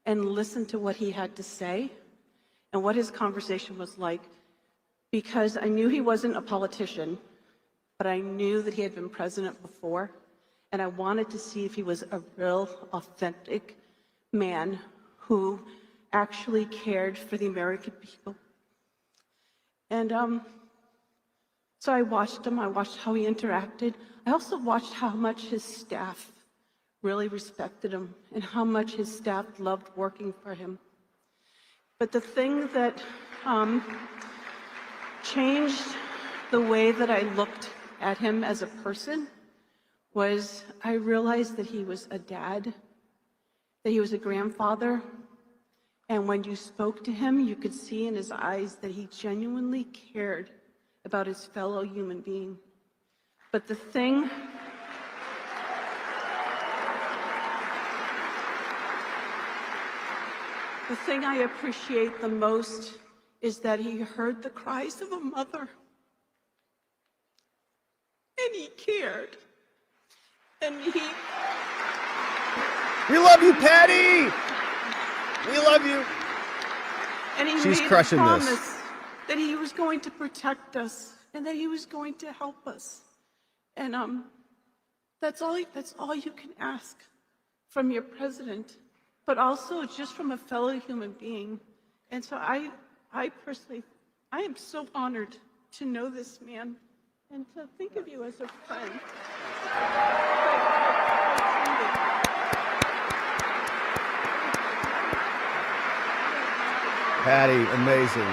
C: and listen to what he had to say and what his conversation was like, because I knew he wasn't a politician, but I knew that he had been president before, and I wanted to see if he was a real, authentic man who actually cared for the American people. And so I watched him. I watched how he interacted. I also watched how much his staff really respected him and how much his staff loved working for him. But the thing that changed the way that I looked at him as a person was I realized that he was a dad, that he was a grandfather, and when you spoke to him, you could see in his eyes that he genuinely cared about his fellow human being. But the thing I appreciate the most is that he heard the cries of a mother, and he cared, and he...
B: We love you, Patty! We love you.
C: And he
B: She's
C: made
B: crushing
C: a
B: this.
C: promise that he was going to protect us and that he was going to help us. And that's all you can ask from your president, but also just from a fellow human being. And so I personally, I am so honored to know this man and to think of you as a friend.
B: Patty, amazing.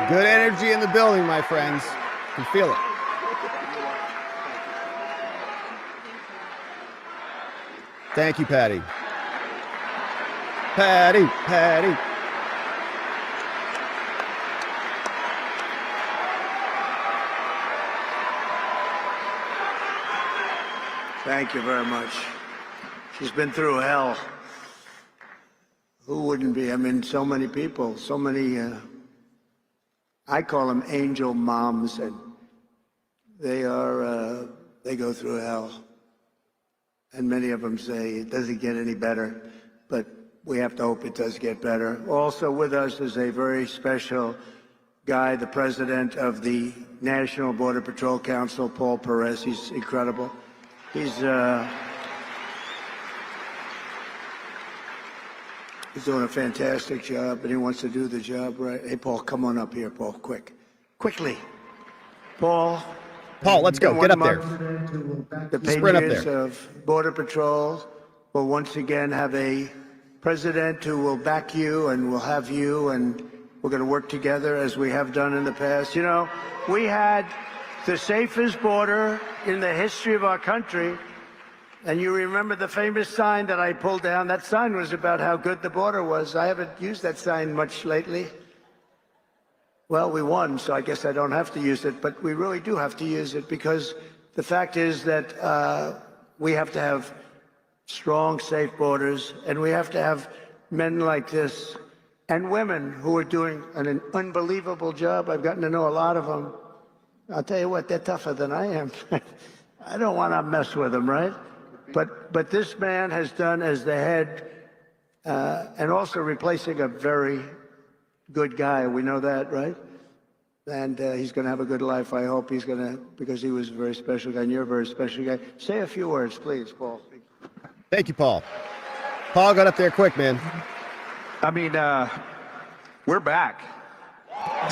B: Good energy in the building, my friends. You can feel it. Thank you, Patty. Patty, Patty.
A: Thank you very much. She's been through hell. Who wouldn't be? I mean, so many people, so many, I call them angel moms, and they go through hell. And many of them say it doesn't get any better, but we have to hope it does get better. Also with us is a very special guy, the president of the National Border Patrol Council, Paul Perez. He's incredible. He's doing a fantastic job, and he wants to do the job right. Hey, Paul, come on up here, Paul, quickly. Paul,
B: let's go. Get up there.
A: The
B: Sprint up
A: Patriots
B: there.
A: of Border Patrol will once again have a president who will back you and will have you, and we're going to work together as we have done in the past. You know, we had the safest border in the history of our country. And you remember the famous sign that I pulled down? That sign was about how good the border was. I haven't used that sign much lately. Well, we won, so I guess I don't have to use it, but we really do have to use it, because the fact is that we have to have strong, safe borders, and we have to have men like this and women who are doing an unbelievable job. I've gotten to know a lot of them. I'll tell you what, they're tougher than I am. I don't want to mess with them, right? But this man has done as the head, and also replacing a very good guy. We know that, right? And he's going to have a good life. I hope he's going to, because he was a very special guy, and you're a very special guy. Say a few words, please, Paul.
B: Thank you, Paul. Paul, got up there quick, man.
D: I mean, we're back.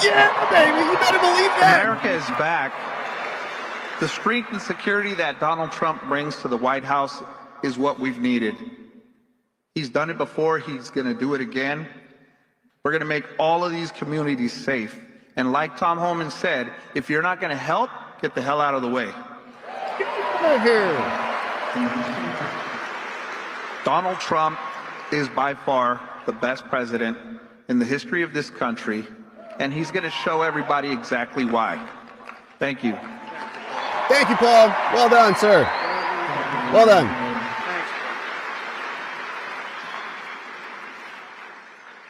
B: Yeah, baby, you better believe that.
D: America is back. The strength and security that Donald Trump brings to the White House is what we've needed. He's done it before. He's going to do it again. We're going to make all of these communities safe. And like Tom Homan said, if you're not going to help, get the hell out of the way.
B: Get out of here.
D: Donald Trump is by far the best president in the history of this country, and he's going to show everybody exactly why. Thank you.
B: Thank you, Paul. Well done, sir. Well done.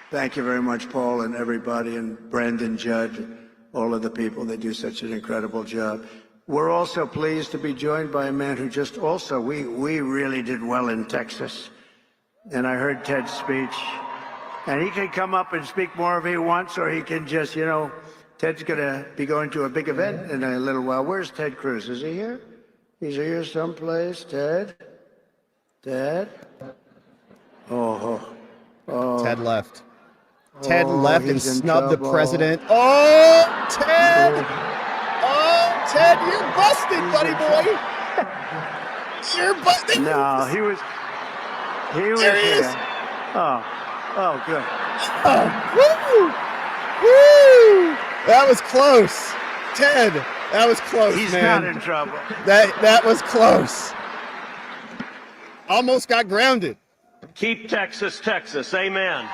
A: Thank you very much, Paul, and everybody, and Brandon Judd, all of the people that do such an incredible job. We're also pleased to be joined by a man who just also, we really did well in Texas. And I heard Ted's speech. And he can come up and speak more if he wants, or he can just, you know, Ted's going to be going to a big event in a little while. Where's Ted Cruz? Is he here? He's here someplace. Ted? Ted? Oh.
B: Ted left. Ted left and
A: he's in
B: snubbed the
A: trouble.
B: president. Oh, Ted! Oh, Ted, you're busted, buddy boy. You're busted.
A: No, he was
B: There he is.
A: here. Oh, good.
B: Woo! Woo! That was close. Ted, that was close,
A: He's
B: man.
A: not in trouble.
B: That was close. Almost got grounded.
E: Keep Texas, Texas. Amen.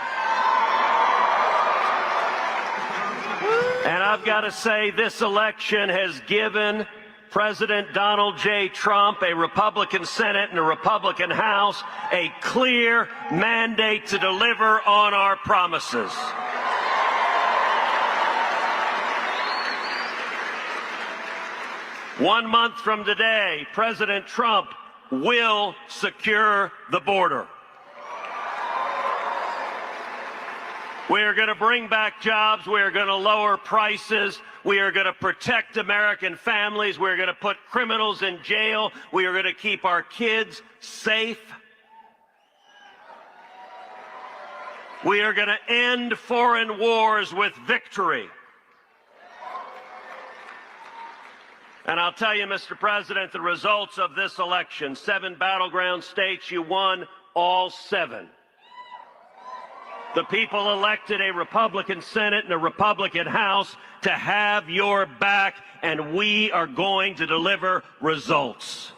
E: And I've got to say, this election has given President Donald J. Trump, a Republican Senate and a Republican House, a clear mandate to deliver on our promises. One month from today, President Trump will secure the border. We are going to bring back jobs. We are going to lower prices. We are going to protect American families. We are going to put criminals in jail. We are going to keep our kids safe. We are going to end foreign wars with victory. And I'll tell you, Mr. President, the results of this election, 7 battleground states, you won all 7. The people elected a Republican Senate and a Republican House to have your back, and we are going to deliver results.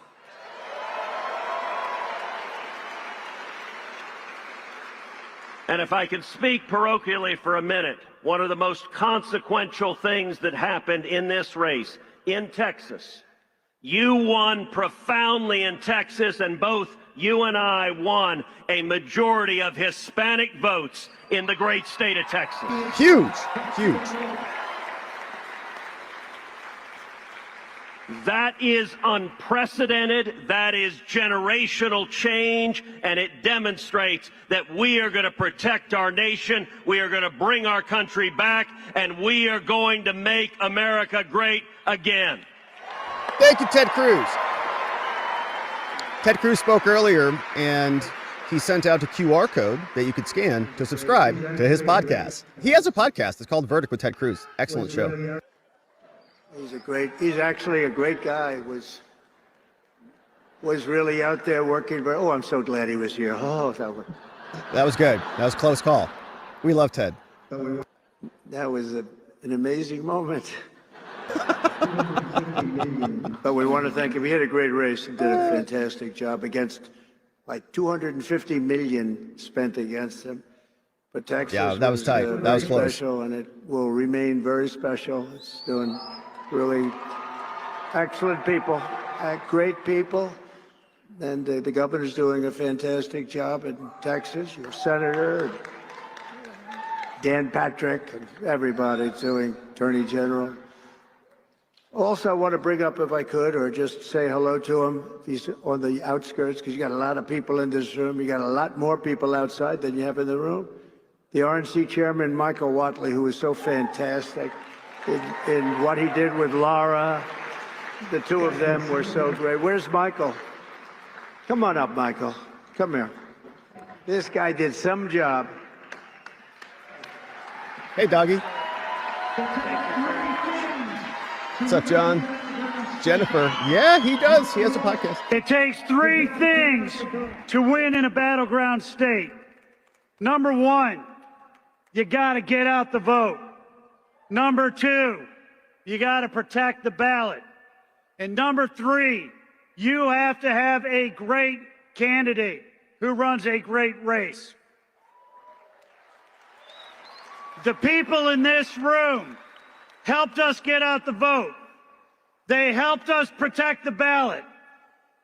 E: And if I can speak parochially for a minute, one of the most consequential things that happened in this race in Texas, you won profoundly in Texas, and both you and I won a majority of Hispanic votes in the great state of Texas.
B: Huge, huge.
E: That is unprecedented. That is generational change, and it demonstrates that we are going to protect our nation. We are going to bring our country back, and we are going to make America great again.
B: Thank you, Ted Cruz. Ted Cruz spoke earlier, and he sent out a QR code that you could scan to subscribe to his podcast. He has a podcast. It's called Verdict with Ted Cruz. Excellent show.
A: He's actually a great guy. Was really out there working. Oh, I'm so glad he was here. Oh,
B: That was good. That was a close call. We love Ted.
A: that was an amazing moment. But we want to thank him. He had a great race and did a fantastic job against like 250 million spent against him. But Texas,
B: yeah, that was tight. That was close.
A: Special, and it will remain very special. It's doing really excellent people, great people, and the governor's doing a fantastic job in Texas. Your senator, and Dan Patrick, and everybody's doing, Attorney General. Also, I want to bring up, if I could, or just say hello to him. He's on the outskirts, because you got a lot of people in this room. You got a lot more people outside than you have in the room. The RNC chairman, Michael Whatley, who was so fantastic in what he did with Laura. The two of them were so great. Where's Michael? Come on up, Michael. Come here. This guy did some job.
B: Hey, doggy. What's up, John? Jennifer. Yeah, he does. He has a podcast.
F: It takes 3 things to win in a battleground state. Number 1, you got to get out the vote. Number 2, you got to protect the ballot. And number 3, you have to have a great candidate who runs a great race. The people in this room helped us get out the vote. They helped us protect the ballot.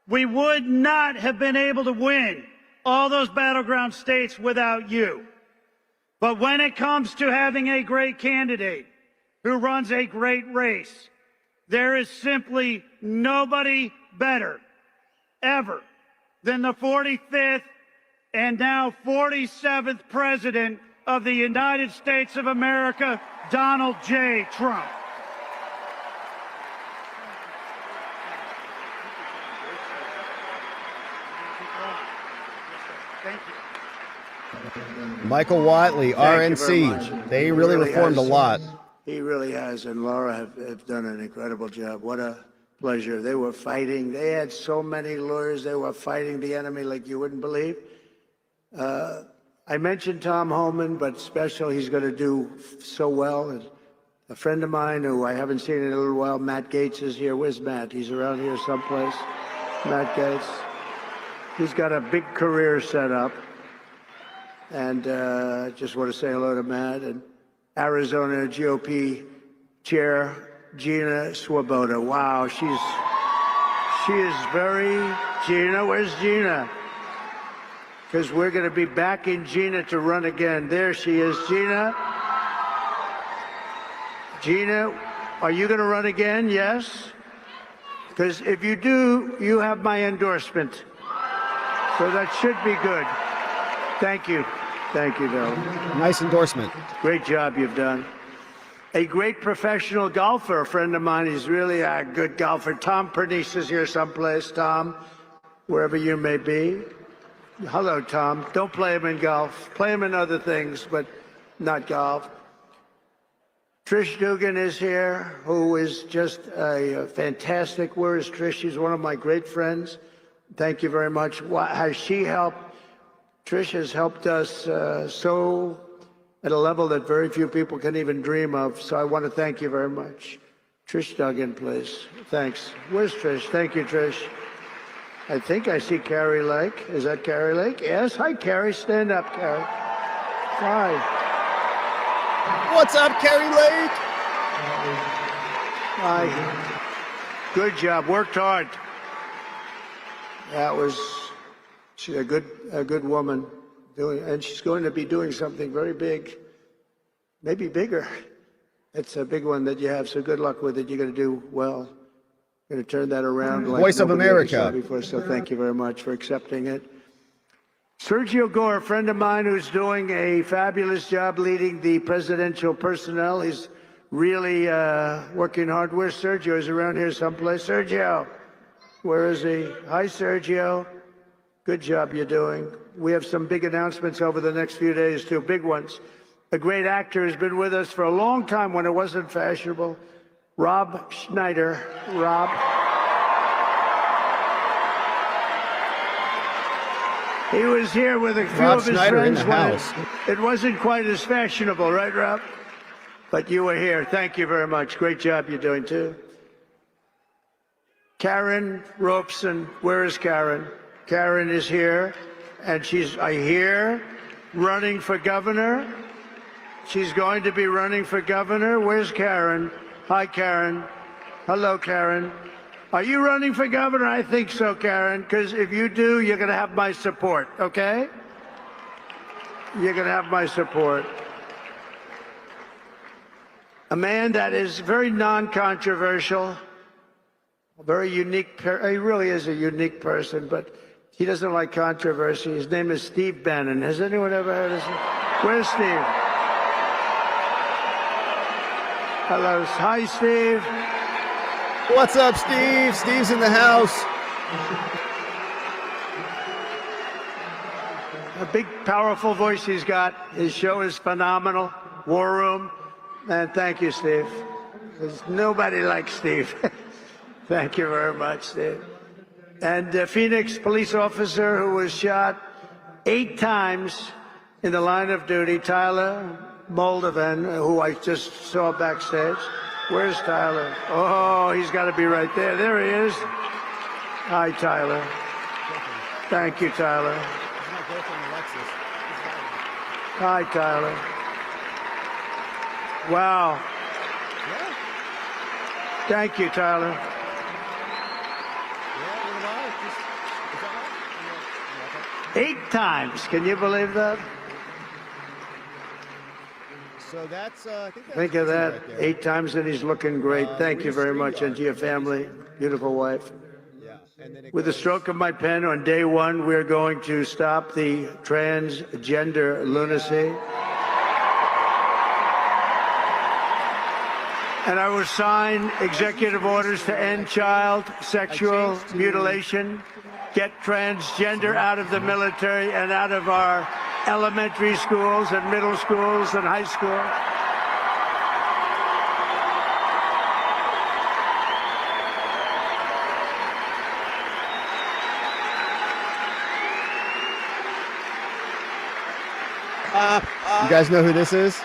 F: We would not have been able to win all those battleground states without you. But when it comes to having a great candidate who runs a great race, there is simply nobody better ever than the 45th and now 47th President of the United States of America, Donald J. Trump. Thank you.
B: Michael Whatley,
A: Thank you very
B: RNC.
A: much.
B: They
A: He
B: really reformed a
A: has.
B: lot.
A: He really has, and Laura have done an incredible job. What a pleasure. They were fighting. They had so many lawyers. They were fighting the enemy like you wouldn't believe. I mentioned Tom Holman, but special, he's going to do so well. And a friend of mine who I haven't seen in a little while, Matt Gates, is here. Where's Matt? He's around here someplace. Matt Gates. He's got a big career set up. And just want to say hello to Matt. And Arizona GOP Chair Gina Swoboda. Wow, she is very, Gina, where's Gina? Because we're going to be backing Gina to run again. There she is, Gina. Gina, are you going to run again? Yes? Because if you do, you have my endorsement. So that should be good. Thank you. Thank you, Bill.
B: Nice endorsement.
A: Great job you've done. A great professional golfer, a friend of mine. He's really a good golfer. Tom Pernice is here someplace. Tom, wherever you may be. Hello, Tom. Don't play him in golf. Play him in other things, but not golf. Trish Dugan is here, who is just a fantastic. Where is Trish? She's one of my great friends. Thank you very much. Has she helped? Trish has helped us so at a level that very few people can even dream of. So I want to thank you very much. Trish Duggan, please. Thanks. Where's Trish? Thank you, Trish. I think I see Carrie Lake. Is that Carrie Lake? Yes. Hi, Carrie. Stand up, Carrie. Hi.
B: What's up, Carrie Lake?
A: Hi. Good job. Worked hard. That was, she's a good woman, and she's going to be doing something very big, maybe bigger. It's a big one that you have. So good luck with it. You're going to do well. Going to turn that around. Like
B: Voice of
A: nobody ever
B: America.
A: saw before. So thank you very much for accepting it. Sergio Gore, a friend of mine who's doing a fabulous job leading the presidential personnel. He's really working hard. Where's Sergio? He's around here someplace. Sergio, where is he? Hi, Sergio. Good job you're doing. We have some big announcements over the next few days, too, big ones. A great actor has been with us for a long time when it wasn't fashionable. Rob Schneider. Rob. He was here with a few
B: Rob
A: of his
B: Schneider in
A: friends
B: the
A: when
B: house.
A: it wasn't quite as fashionable, right, Rob? But you were here. Thank you very much. Great job you're doing, too. Karen Robeson. Where is Karen? Karen is here, and she's, I hear, running for governor. She's going to be running for governor. Where's Karen? Hi, Karen. Hello, Karen. Are you running for governor? I think so, Karen, because if you do, you're going to have my support, okay? You're going to have my support. A man that is very non-controversial, a very unique, he really is a unique person, but he doesn't like controversy. His name is Steve Bannon. Has anyone ever heard of him? Where's Steve? Hello. Hi, Steve.
B: What's up, Steve? Steve's in the house.
A: A big, powerful voice he's got. His show is phenomenal. War Room. And thank you, Steve. There's nobody like Steve. Thank you very much, Steve. And a Phoenix police officer who was shot 8 times in the line of duty, Tyler Moldovan, who I just saw backstage. Where's Tyler? Oh, he's got to be right there. There he is. Hi, Tyler. Thank you, Tyler. Hi, Tyler. Wow. Thank you, Tyler. 8 times. Can you believe that?
B: So that's,
A: Think of that. 8 times, and he's looking great. Thank you very much, and to your family, beautiful wife. With the stroke of my pen on day 1, we're going to stop the transgender lunacy. And I will sign executive orders to end child sexual mutilation, get transgender out of the military and out of our elementary schools and middle schools and high school.
B: You guys know who this is?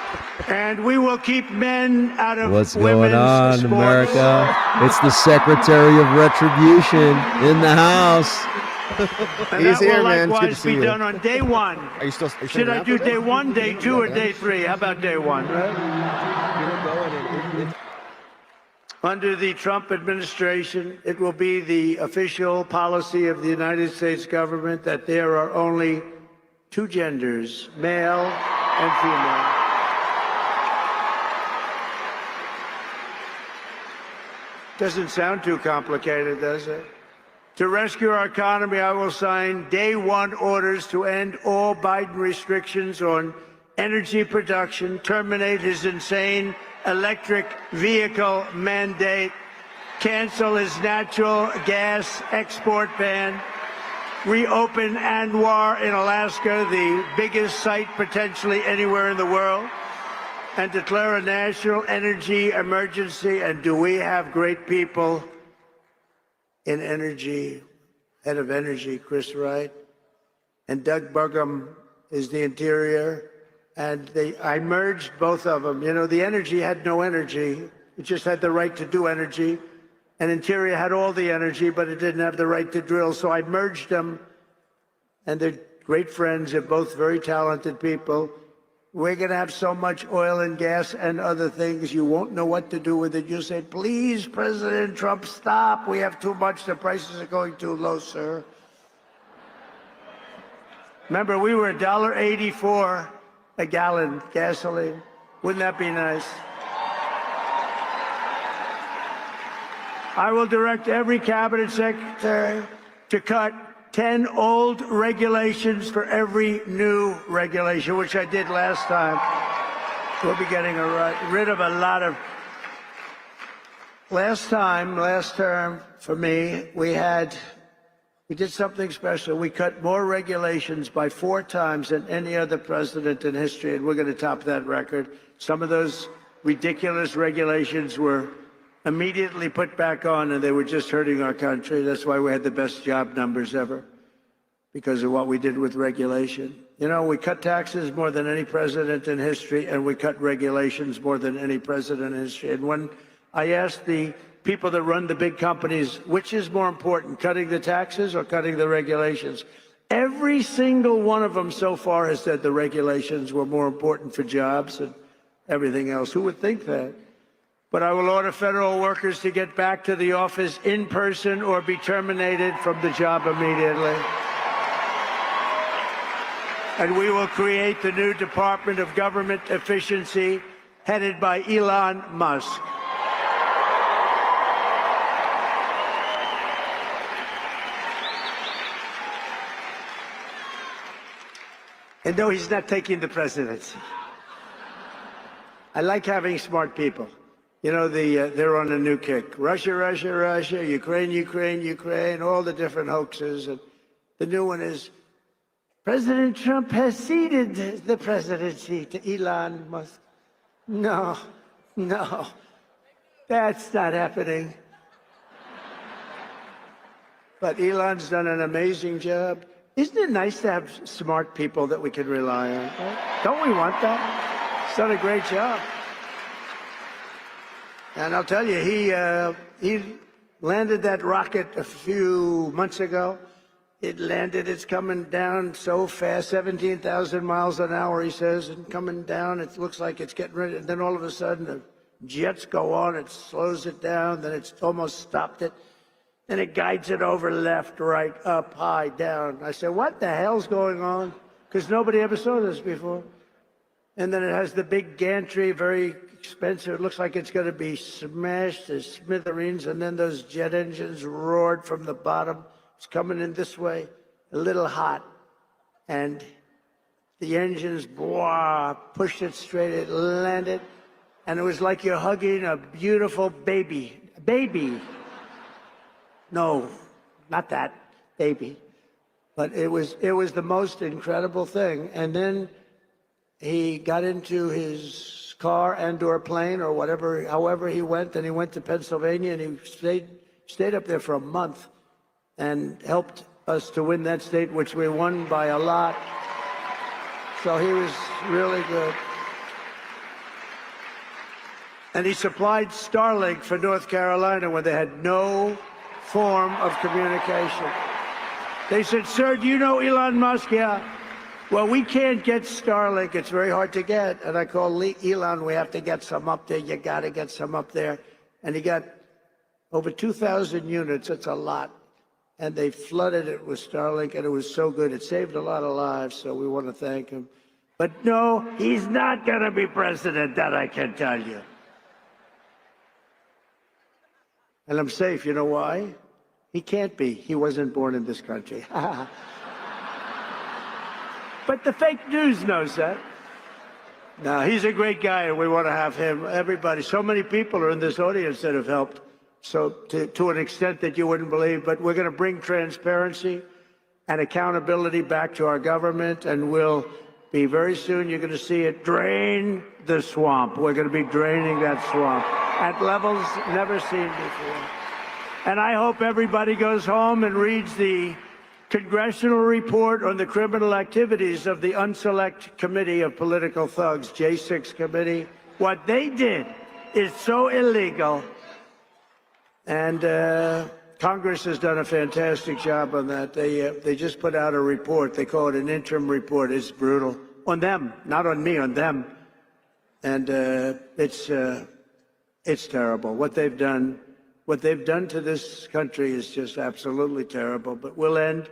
A: And we will keep men out of
G: What's going
A: women's
G: on,
A: sports.
G: America? It's the Secretary of Retribution in the house.
A: And
B: He's
A: that
B: here,
A: will
B: man. It's good to
A: likewise
B: see
A: be
B: you.
A: done on day one.
B: Are you still?
A: Should I do day one, day two, or day three? How about day one? Under the Trump administration, it will be the official policy of the United States government that there are only two genders, male and female. Doesn't sound too complicated, does it? To rescue our economy, I will sign day one orders to end all Biden restrictions on energy production, terminate his insane electric vehicle mandate, cancel his natural gas export ban, reopen Anwar in Alaska, the biggest site potentially anywhere in the world, and declare a national energy emergency. And do we have great people in energy, head of energy, Chris Wright, and Doug Burgum is the interior. And I merged both of them. You know, the energy had no energy. It just had the right to do energy. And interior had all the energy, but it didn't have the right to drill. So I merged them. And they're great friends. They're both very talented people. We're going to have so much oil and gas and other things, you won't know what to do with it. You'll say, please, President Trump, stop. We have too much. The prices are going too low, sir. Remember, we were $1.84 a gallon gasoline. Wouldn't that be nice? I will direct every cabinet secretary to cut 10 old regulations for every new regulation, which I did last time. We'll be getting rid of a lot of. Last term, for me, we did something special. We cut more regulations by 4 times than any other president in history, and we're going to top that record. Some of those ridiculous regulations were immediately put back on, and they were just hurting our country. That's why we had the best job numbers ever, because of what we did with regulation. You know, we cut taxes more than any president in history, and we cut regulations more than any president in history. And when I asked the people that run the big companies, which is more important, cutting the taxes or cutting the regulations? Every single one of them so far has said the regulations were more important for jobs and everything else. Who would think that? But I will order federal workers to get back to the office in person or be terminated from the job immediately. And we will create the new Department of Government Efficiency headed by Elon Musk. And no, he's not taking the presidency. I like having smart people. You know, they're on a new kick. Russia, Russia, Russia, Ukraine, Ukraine, Ukraine, all the different hoaxes. And the new one is, President Trump has ceded the presidency to Elon Musk. No, that's not happening. But Elon's done an amazing job. Isn't it nice to have smart people that we can rely on? Right? Don't we want that? He's done a great job. And I'll tell you, he landed that rocket a few months ago. It landed, it's coming down so fast, 17,000 miles an hour, he says, and coming down, it looks like it's getting ready. And then all of a sudden, the jets go on, it slows it down, then it's almost stopped it. Then it guides it over left, right, up, high, down. I said, what the hell's going on? Because nobody ever saw this before. And then it has the big gantry, very expensive. It looks like it's going to be smashed to smithereens. And then those jet engines roared from the bottom. It's coming in this way, a little hot. And the engines, pushed it straight. It landed. And it was like you're hugging a beautiful baby. A baby. No, not that baby. But it was the most incredible thing. And then he got into his car and/or plane or whatever, however he went, and he went to Pennsylvania, and he stayed up there for a month and helped us to win that state, which we won by a lot. So he was really good. And he supplied Starlink for North Carolina when they had no form of communication. They said, "Sir, do you know Elon Musk?" "Yeah." "Well, we can't get Starlink. It's very hard to get." And I called Elon, "We have to get some up there. You got to get some up there." And he got over 2,000 units. It's a lot. And they flooded it with Starlink, and it was so good. It saved a lot of lives, so we want to thank him. But no, he's not going to be president, that I can tell you. And I'm safe. You know why? He can't be. He wasn't born in this country. But the fake news knows that. No, he's a great guy, and we want to have him. Everybody, so many people are in this audience that have helped, so to an extent that you wouldn't believe. But we're going to bring transparency and accountability back to our government, and we'll be very soon, you're going to see it drain the swamp. We're going to be draining that swamp at levels never seen before. And I hope everybody goes home and reads the congressional report on the criminal activities of the Unselect Committee of Political Thugs, J6 Committee. What they did is so illegal. And Congress has done a fantastic job on that. They just put out a report. They call it an interim report. It's brutal. On them, not on me, on them. And it's terrible. What they've done to this country is just absolutely terrible. But we'll end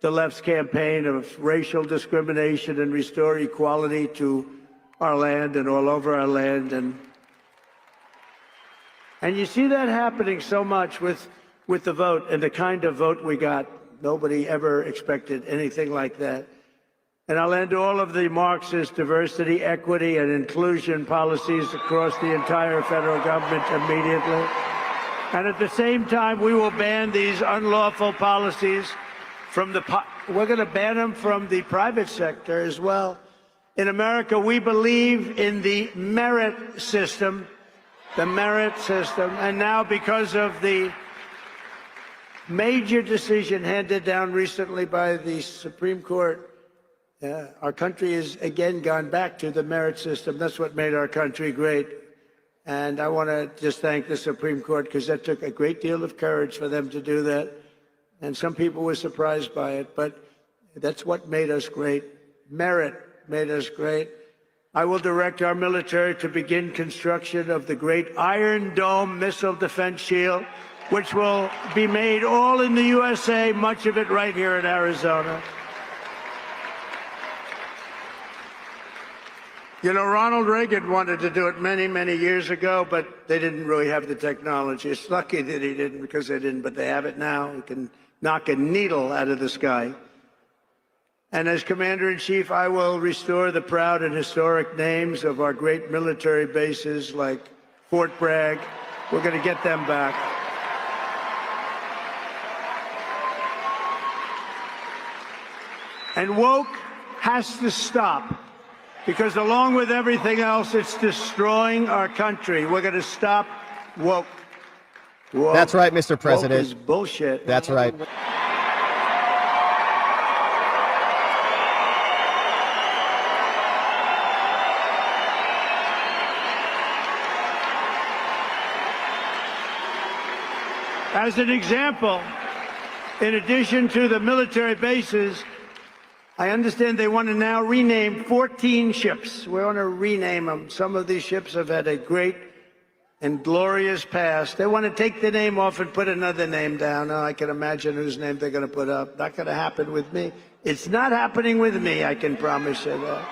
A: the left's campaign of racial discrimination and restore equality to our land and all over our land. And you see that happening so much with the vote and the kind of vote we got. Nobody ever expected anything like that. And I'll end all of the Marxist diversity, equity, and inclusion policies across the entire federal government immediately. And at the same time, we will ban these unlawful policies from we're going to ban them from the private sector as well. In America, we believe in the merit system, and now because of the major decision handed down recently by the Supreme Court, our country has again gone back to the merit system. That's what made our country great. And I want to just thank the Supreme Court, because that took a great deal of courage for them to do that. And some people were surprised by it, but that's what made us great. Merit made us great. I will direct our military to begin construction of the great Iron Dome missile defense shield, which will be made all in the USA, much of it right here in Arizona. You know, Ronald Reagan wanted to do it many, many years ago, but they didn't really have the technology. It's lucky that he didn't, because they didn't, but they have it now. He can knock a needle out of the sky. And as Commander-in-Chief, I will restore the proud and historic names of our great military bases like Fort Bragg. We're going to get them back. And woke has to stop, because along with everything else, it's destroying our country. We're going to stop woke. Woke.
B: That's right, Mr. President.
A: Woke is bullshit.
B: That's right.
A: As an example, in addition to the military bases, I understand they want to now rename 14 ships. We want to rename them. Some of these ships have had a great and glorious past. They want to take the name off and put another name down. Oh, I can imagine whose name they're going to put up. Not going to happen with me. It's not happening with me, I can promise you that.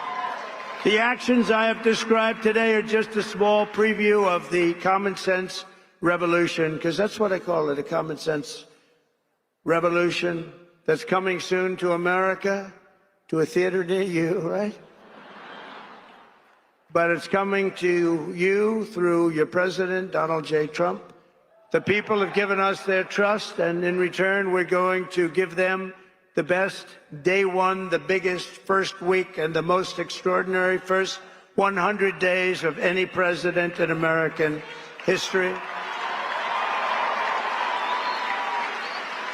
A: The actions I have described today are just a small preview of the common sense revolution, because that's what I call it, a common sense revolution that's coming soon to America, to a theater near you, right? But it's coming to you through your president, Donald J. Trump. The people have given us their trust, and in return, we're going to give them the best day one, the biggest first week, and the most extraordinary first 100 days of any president in American history.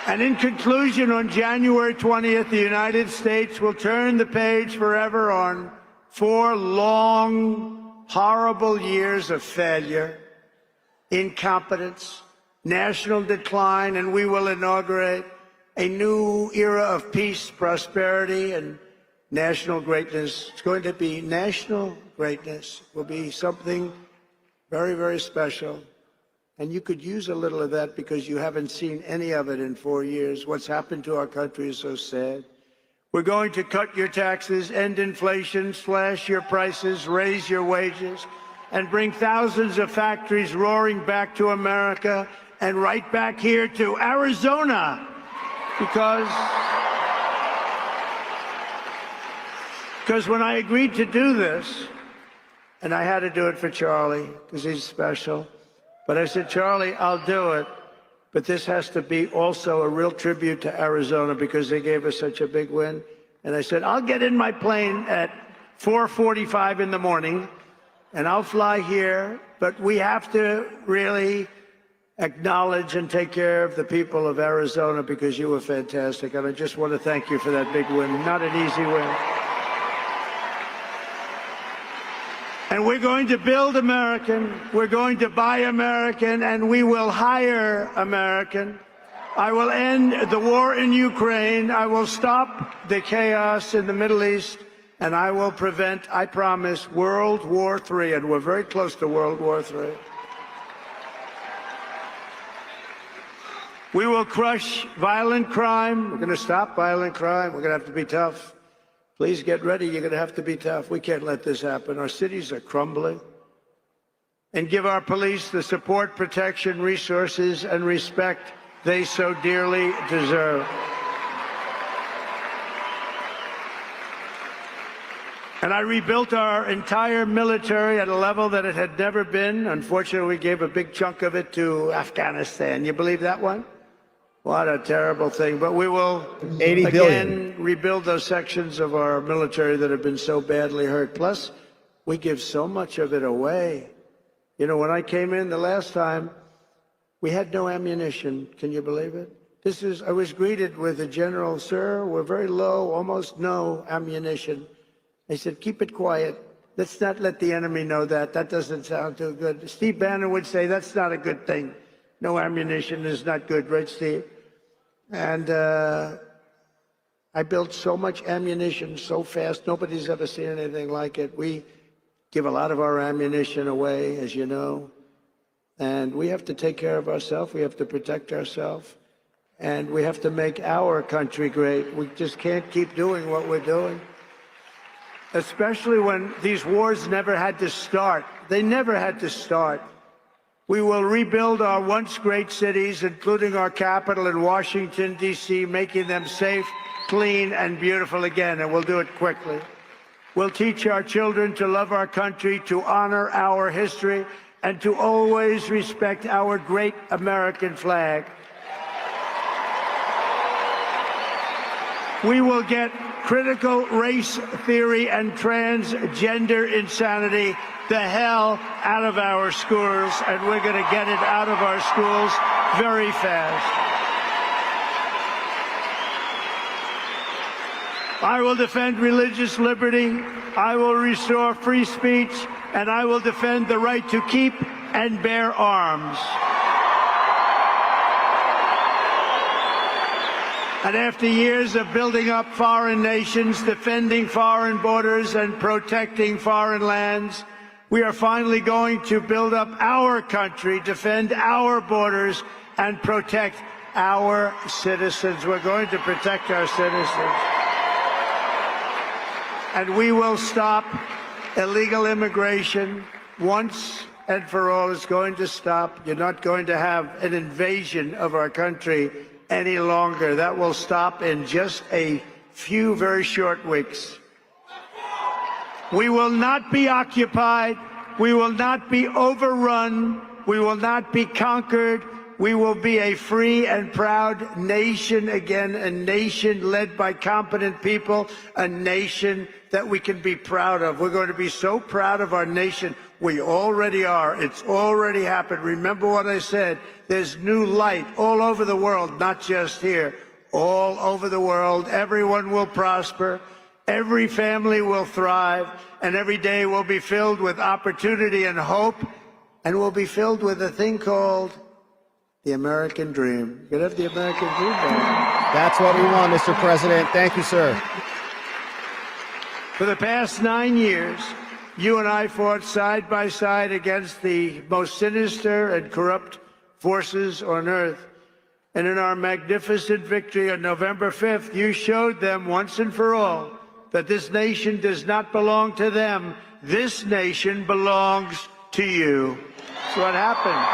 A: And in conclusion, on January 20th, the United States will turn the page forever on 4 long, horrible years of failure, incompetence, national decline, and we will inaugurate a new era of peace, prosperity, and national greatness. It's going to be national greatness. It will be something very, very special. And you could use a little of that because you haven't seen any of it in 4 years. What's happened to our country is so sad. We're going to cut your taxes, end inflation, slash your prices, raise your wages, and bring thousands of factories roaring back to America and right back here to Arizona. Because when I agreed to do this, and I had to do it for Charlie because he's special, but I said, Charlie, I'll do it, but this has to be also a real tribute to Arizona because they gave us such a big win. And I said, I'll get in my plane at 4:45 in the morning, and I'll fly here, but we have to really acknowledge and take care of the people of Arizona because you were fantastic. And I just want to thank you for that big win. Not an easy win. And we're going to build American, we're going to buy American, and we will hire American. I will end the war in Ukraine. I will stop the chaos in the Middle East, and I will prevent, I promise, World War III. And we're very close to World War III. We will crush violent crime. We're going to stop violent crime. We're going to have to be tough. Please get ready. You're going to have to be tough. We can't let this happen. Our cities are crumbling. And give our police the support, protection, resources, and respect they so dearly deserve. And I rebuilt our entire military at a level that it had never been. Unfortunately, we gave a big chunk of it to Afghanistan. You believe that one? What a terrible thing. But we will,
B: 80 billion.
A: again, rebuild those sections of our military that have been so badly hurt. Plus, we give so much of it away. You know, when I came in the last time, we had no ammunition. Can you believe it? I was greeted with a general, sir, we're very low, almost no ammunition. I said, keep it quiet. Let's not let the enemy know that. That doesn't sound too good. Steve Bannon would say, that's not a good thing. No ammunition is not good, right, Steve? And I built so much ammunition so fast. Nobody's ever seen anything like it. We give a lot of our ammunition away, as you know. And we have to take care of ourselves. We have to protect ourselves. And we have to make our country great. We just can't keep doing what we're doing. Especially when these wars never had to start. They never had to start. We will rebuild our once great cities, including our capital in Washington, D.C., making them safe, clean, and beautiful again, and we'll do it quickly. We'll teach our children to love our country, to honor our history, and to always respect our great American flag. We will get critical race theory and transgender insanity the hell out of our schools, and we're going to get it out of our schools very fast. I will defend religious liberty, I will restore free speech, and I will defend the right to keep and bear arms. And after years of building up foreign nations, defending foreign borders, and protecting foreign lands, we are finally going to build up our country, defend our borders, and protect our citizens. We're going to protect our citizens. And we will stop illegal immigration once and for all. It's going to stop. You're not going to have an invasion of our country any longer. That will stop in just a few very short weeks. We will not be occupied. We will not be overrun. We will not be conquered. We will be a free and proud nation again, a nation led by competent people, a nation that we can be proud of. We're going to be so proud of our nation. We already are. It's already happened. Remember what I said. There's new light all over the world, not just here. All over the world, everyone will prosper. Every family will thrive, and every day will be filled with opportunity and hope, and will be filled with a thing called the American dream. You could have the American dream back.
B: That's what we want, Mr. President. Thank you, sir.
A: For the past 9 years, you and I fought side by side against the most sinister and corrupt forces on earth. And in our magnificent victory on November 5th, you showed them once and for all that this nation does not belong to them. This nation belongs to you. That's what happened.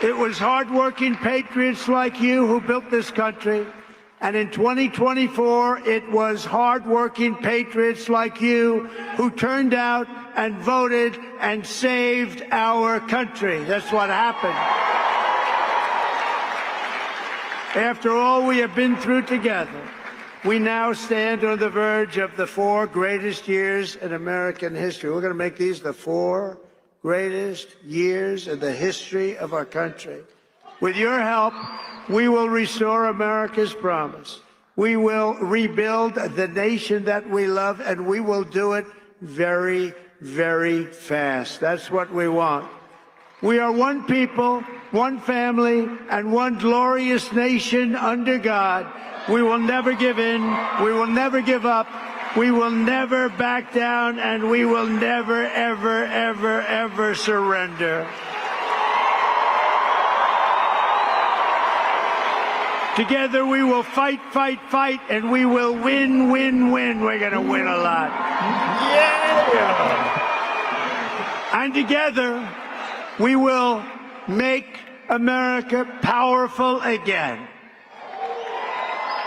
A: It was hardworking patriots like you who built this country. And in 2024, it was hardworking patriots like you who turned out and voted and saved our country. That's what happened. After all we have been through together, we now stand on the verge of the 4 greatest years in American history. We're going to make these the 4 greatest years in the history of our country. With your help, we will restore America's promise. We will rebuild the nation that we love, and we will do it very, very fast. That's what we want. We are one people, one family, and one glorious nation under God. We will never give in. We will never give up. We will never back down, and we will never, ever, ever, ever surrender. Together we will fight, fight, fight, and we will win, win, win. We're going to win a lot. Yeah! And together we will make America powerful again.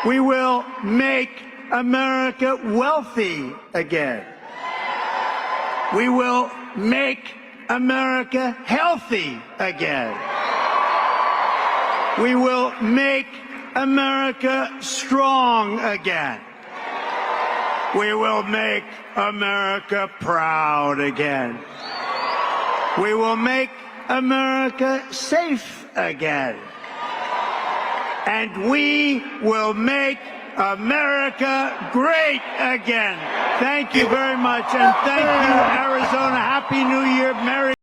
A: We will make America wealthy again. We will make America healthy again. We will make America strong again. We will make America proud again. We will make America safe again. And we will make America great again. Thank you very much, and thank you, Arizona. Happy New Year. Merry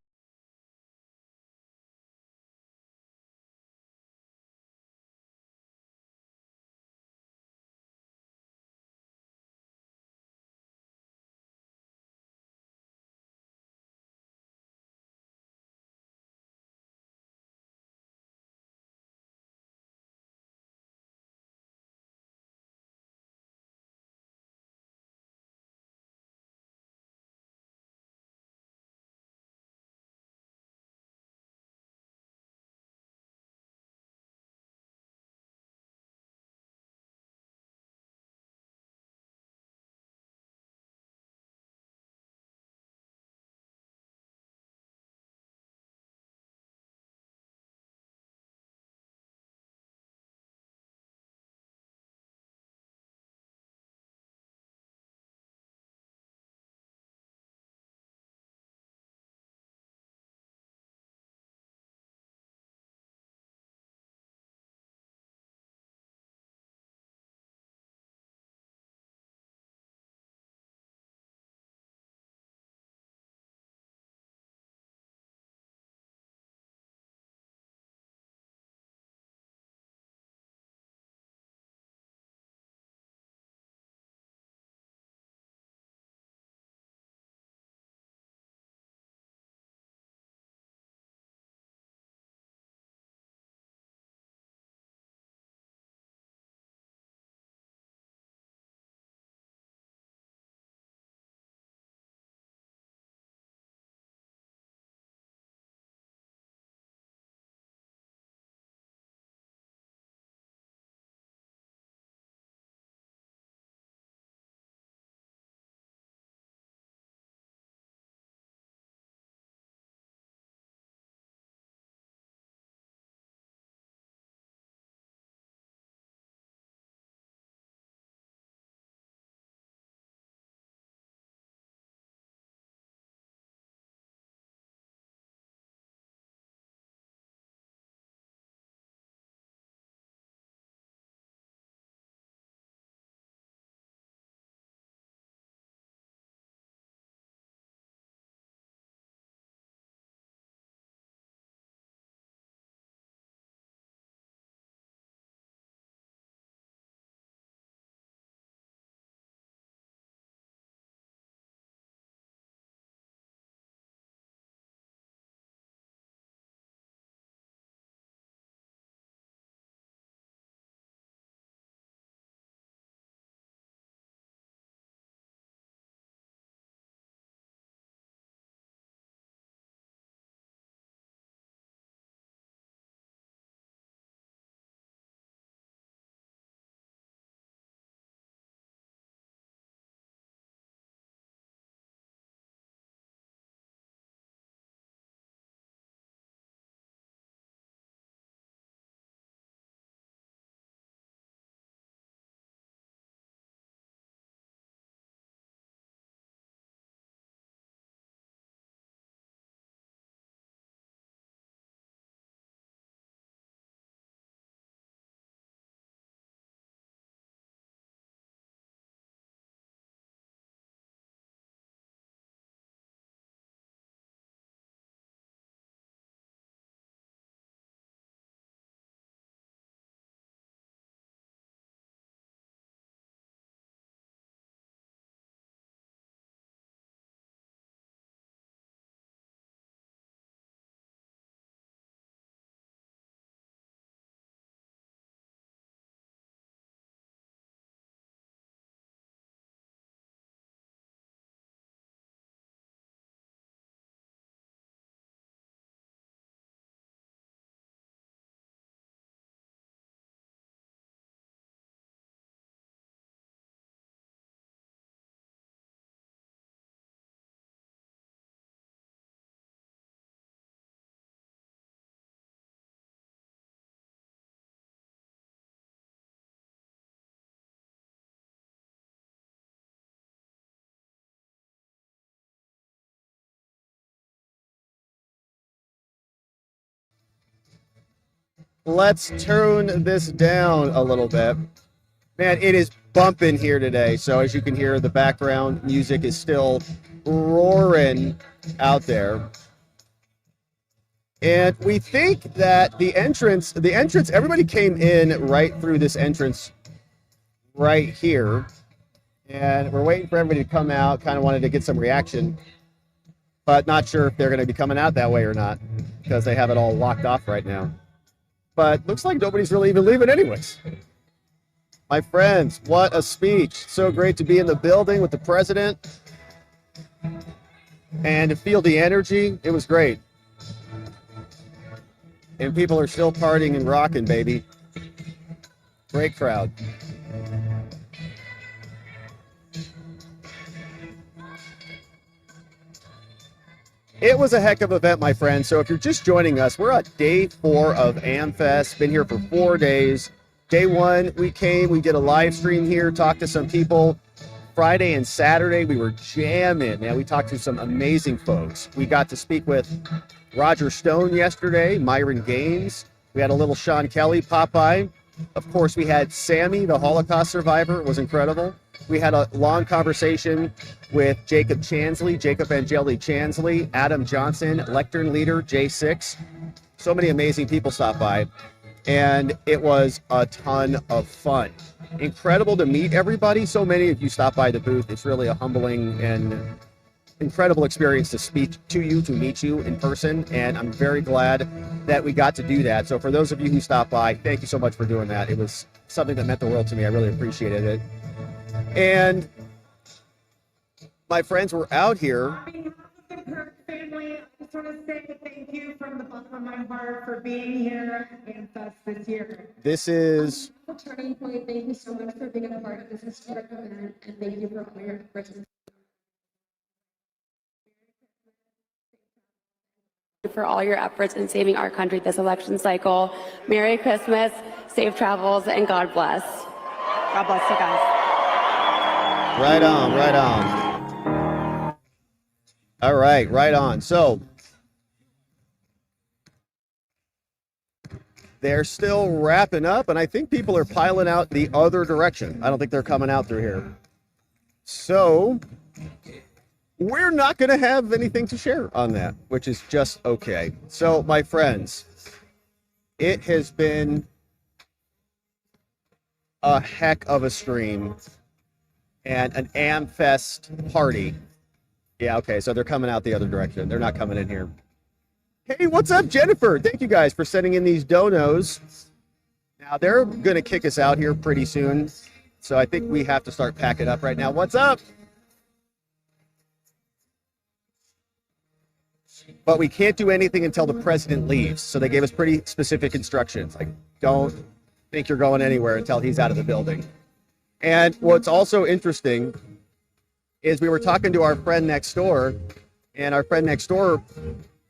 B: let's tune this down a little bit. Man, it is bumping here today. So as you can hear, the background music is still roaring out there. And we think that the entrance, everybody came in right through this entrance right here. And we're waiting for everybody to come out, kind of wanted to get some reaction, but not sure if they're going to be coming out that way or not because they have it all locked off right now. But looks like nobody's really even leaving anyways. My friends, what a speech. So great to be in the building with the president and to feel the energy. It was great. And people are still partying and rocking, baby. Great crowd. It was a heck of an event, my friends. So if you're just joining us, we're at day 4 of AmFest. Been here for 4 days. Day 1, we came, we did a live stream here, talked to some people. Friday and Saturday, we were jamming, man. We talked to some amazing folks. We got to speak with Roger Stone yesterday, Myron Gaines. We had a little Sean Kelly pop by. Of course, we had Sammy, the Holocaust survivor. It was incredible. We had a long conversation with Jacob Chansley, Jacob Angeli Chansley, Adam Johnson, lectern leader, J6. So many amazing people stopped by. And it was a ton of fun. Incredible to meet everybody. So many of you stopped by the booth. It's really a humbling and incredible experience to speak to you, to meet you in person. And I'm very glad that we got to do that. So for those of you who stopped by, thank you so much for doing that. It was something that meant the world to me. I really appreciated it. And my friends were out here.
H: Family, I just want to say thank you from the bottom of my heart for being here at AmFest this year.
B: This is
H: a turning point. Thank you so much for being a part of this historic event, and thank you for all your efforts.
I: For all your efforts in saving our country this election cycle. Merry Christmas, safe travels, and God bless. God bless you guys.
B: right on, right on. All right, right on. So they're still wrapping up, and I think people are piling out the other direction. I don't think they're coming out through here. So we're not going to have anything to share on that, which is just okay. So, my friends, it has been a heck of a stream and an AmFest party. Yeah, okay, so they're coming out the other direction. They're not coming in here. Hey, what's up, Jennifer? Thank you guys for sending in these donos. Now, they're going to kick us out here pretty soon, so I think we have to start packing up right now. What's up? But we can't do anything until the president leaves, so they gave us pretty specific instructions. Like, don't think you're going anywhere until he's out of the building. And what's also interesting is we were talking to our friend next door, and our friend next door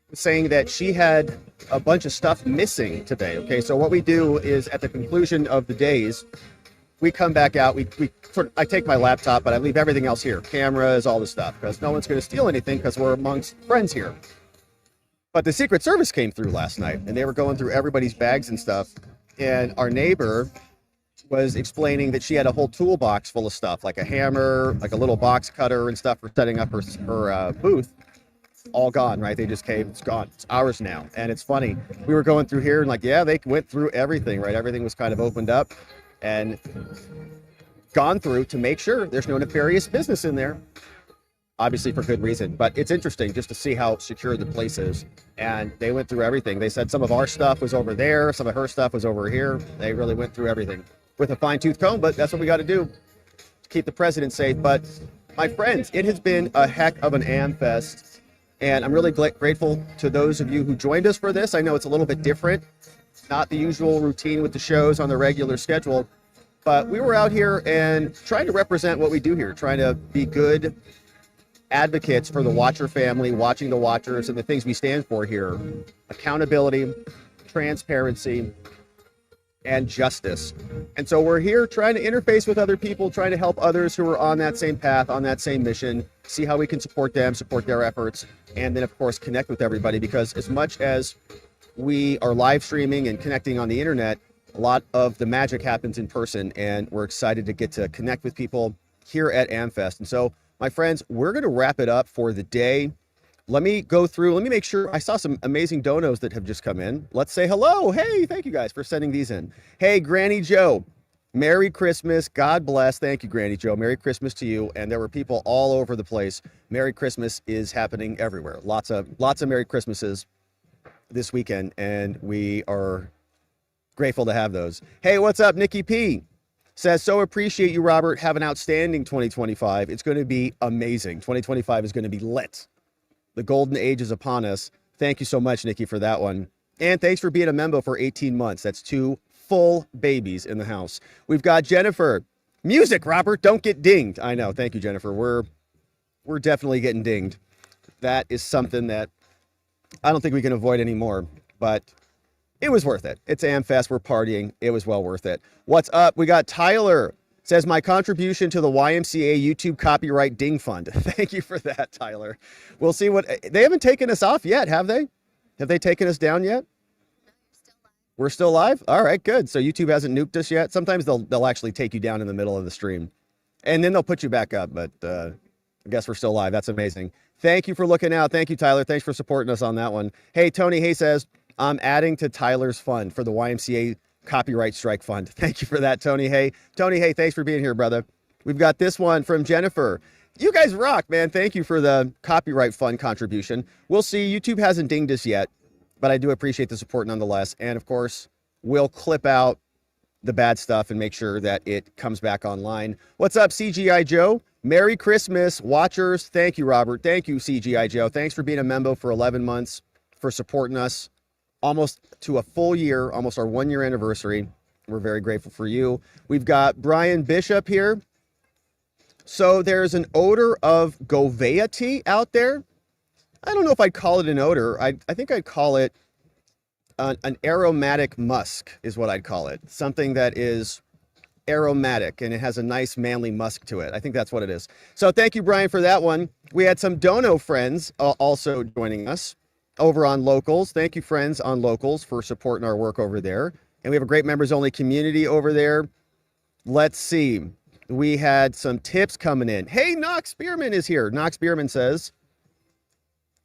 B: was saying that she had a bunch of stuff missing today. Okay, so what we do is at the conclusion of the days, we come back out, I take my laptop, but I leave everything else here, cameras, all the stuff, because no one's going to steal anything because we're amongst friends here. But the Secret Service came through last night, and they were going through everybody's bags and stuff, and our neighbor was explaining that she had a whole toolbox full of stuff, like a hammer, like a little box cutter and stuff for setting up her booth. All gone, right? They just came, it's gone. It's ours now. And it's funny. We were going through here and like, yeah, they went through everything, right? Everything was kind of opened up and gone through to make sure there's no nefarious business in there. Obviously for good reason, but it's interesting just to see how secure the place is. And they went through everything. They said some of our stuff was over there, some of her stuff was over here. They really went through everything with a fine-tooth comb, but that's what we got to do to keep the president safe. But my friends, it has been a heck of an AmFest, and I'm really grateful to those of you who joined us for this. I know it's a little bit different, not the usual routine with the shows on the regular schedule, but we were out here and trying to represent what we do here, trying to be good advocates for the Watcher family, watching the Watchers, and the things we stand for here: accountability, transparency, and justice. And so we're here trying to interface with other people, trying to help others who are on that same path, on that same mission, see how we can support them, support their efforts, and then of course connect with everybody, because as much as we are live streaming and connecting on the internet, a lot of the magic happens in person, and we're excited to get to connect with people here at AmFest. And so, my friends, we're going to wrap it up for the day. Let me go through, let me make sure. I saw some amazing donos that have just come in. Let's say hello. Hey, thank you guys for sending these in. Hey, Granny Joe, Merry Christmas. God bless. Thank you, Granny Joe. Merry Christmas to you. And there were people all over the place. Merry Christmas is happening everywhere. Lots of Merry Christmases this weekend, and we are grateful to have those. Hey, what's up? Nikki P says, so appreciate you, Robert. Have an outstanding 2025. It's going to be amazing. 2025 is going to be lit. The golden age is upon us. Thank you so much, Nikki, for that one. And thanks for being a member for 18 months. That's 2 full babies in the house. We've got Jennifer. Music, Robert. Don't get dinged. I know. Thank you, Jennifer. We're definitely getting dinged. That is something that I don't think we can avoid anymore, but it was worth it. It's AmFest. We're partying. It was well worth it. What's up? We got Tyler. Says, my contribution to the YMCA YouTube copyright ding fund. Thank you for that, Tyler. We'll see what, they haven't taken us off yet, have they? Have they taken us down yet? We're still live? All right, good. So YouTube hasn't nuked us yet. Sometimes they'll actually take you down in the middle of the stream, and then they'll put you back up. But I guess we're still live. That's amazing. Thank you for looking out. Thank you, Tyler. Thanks for supporting us on that one. Hey, Tony Hay says, I'm adding to Tyler's fund for the YMCA copyright strike fund. Thank you for that, Tony Hay. Tony Hay, thanks for being here, brother. We've got this one from Jennifer. You guys rock, man. Thank you for the copyright fund contribution. We'll see. YouTube hasn't dinged us yet, but I do appreciate the support nonetheless. And of course, we'll clip out the bad stuff and make sure that it comes back online. What's up, CGI Joe? Merry Christmas, watchers. Thank you, Robert. Thank you, CGI Joe. Thanks for being a member for 11 months, for supporting us almost to a full year, almost our 1-year anniversary. We're very grateful for you. We've got Brian Bishop here. So there's an odor of gouveia out there. I don't know if I'd call it an odor. I think I'd call it an aromatic musk is what I'd call it. Something that is aromatic and it has a nice manly musk to it. I think that's what it is. So thank you, Brian, for that one. We had some dono friends also joining us over on Locals. Thank you, friends on Locals, for supporting our work over there. And we have a great members only community over there. Let's see. We had some tips coming in. Hey, Knox Spearman is here. Knox Spearman says,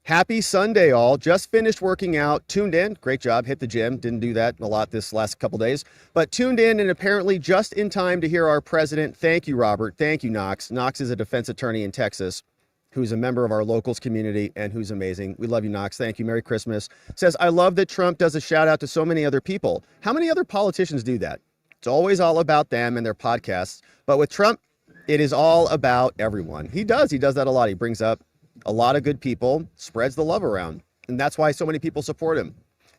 B: happy Sunday, all. Just finished working out. Tuned in. Great job. Hit the gym. Didn't do that a lot this last couple days. But tuned in and apparently just in time to hear our president. Thank you, Robert. Thank you, Knox. Knox is a defense attorney in Texas who's a member of our Locals community and who's amazing. We love you, Knox. Thank you. Merry Christmas. Says, I love that Trump does a shout out to so many other people. How many other politicians do that? It's always all about them and their podcasts. But with Trump, it is all about everyone. He does that a lot. He brings up a lot of good people, spreads the love around. And that's why so many people support him.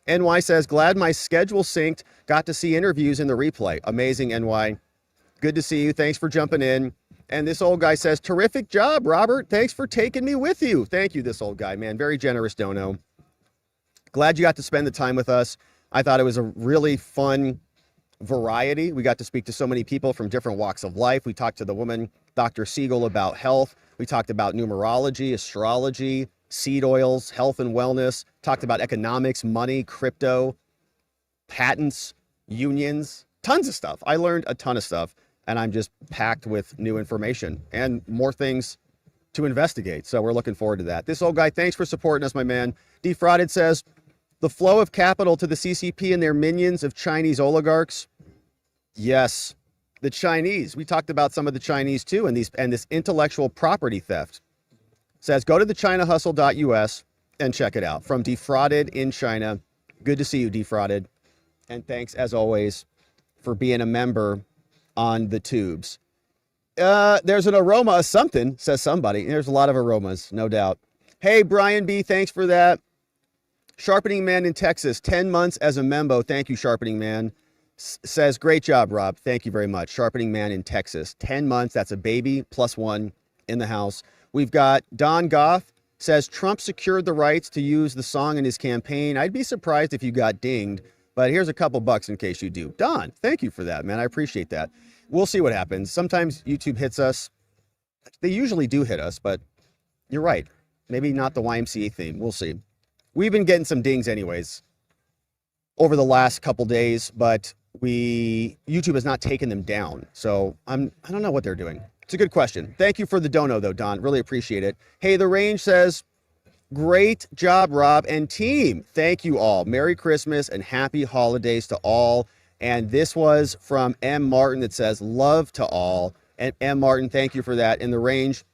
B: NY says, glad my schedule synced. Got to see interviews in the replay. Amazing, NY. Good to see you. Thanks for jumping in. And this old guy says, terrific job, Robert. Thanks for taking me with you. Thank you, this old guy, man. Very generous dono. Glad you got to spend the time with us. I thought it was a really fun variety. We got to speak to so many people from different walks of life. We talked to the woman, Dr. Siegel, about health. We talked about numerology, astrology, seed oils, health and wellness. Talked about economics, money, crypto, patents, unions, tons of stuff. I learned a ton of stuff. And I'm just packed with new information and more things to investigate. So we're looking forward to that. This old guy, thanks for supporting us, my man. Defrauded says, the flow of capital to the CCP and their minions of Chinese oligarchs. Yes, the Chinese. We talked about some of the Chinese too, and this intellectual property theft. Says, go to the ChinaHustle.us and check it out. From Defrauded in China. Good to see you, Defrauded. And thanks, as always, for being a member on the tubes. There's an aroma of something, says somebody. There's a lot of aromas, no doubt. Hey, Brian B., thanks for that. Sharpening Man in Texas, 10 months as a member. Thank you, Sharpening Man. Says, great job, Rob. Thank you very much. Sharpening Man in Texas, 10 months. That's a baby plus one in the house. We've got Don Goff. Says, Trump secured the rights to use the song in his campaign. I'd be surprised if you got dinged, but here's a couple bucks in case you do. Don, thank you for that, man. I appreciate that. We'll see what happens. Sometimes YouTube hits us. They usually do hit us, but you're right. Maybe not the YMCA theme. We'll see. We've been getting some dings anyways. over the last couple days, but YouTube has not taken them down. So I don't know what they're doing. It's a good question. Thank you for the dono though, Don. Really appreciate it. Hey, The Range says, great job, Rob and team. Thank you all. Merry Christmas and happy holidays to all. And this was from M. Martin that says, love to all. And M. Martin, thank you for that. In The Range,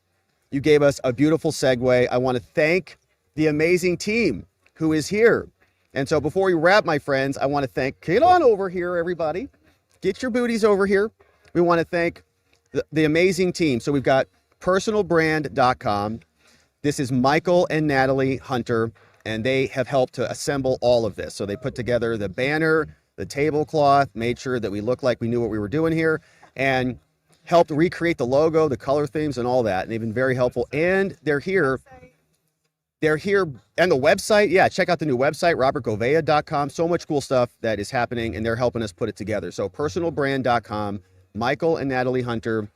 B: you gave us a beautiful segue. I want to thank the amazing team who is here. And so before we wrap, my friends, I want to thank, get on over here, everybody. Get your booties over here. We want to thank the amazing team. So we've got personalbrand.com. This is Michael and Natalie Hunter, and they have helped to assemble all of this. So they put together the banner, the tablecloth, made sure that we looked like we knew what we were doing here, and helped recreate the logo, the color themes, and all that. And they've been very helpful. And they're here. They're here. And the website, yeah, check out the new website, robertgovea.com. So much cool stuff that is happening, and they're helping us put it together. So personalbrand.com, Michael and Natalie Hunter,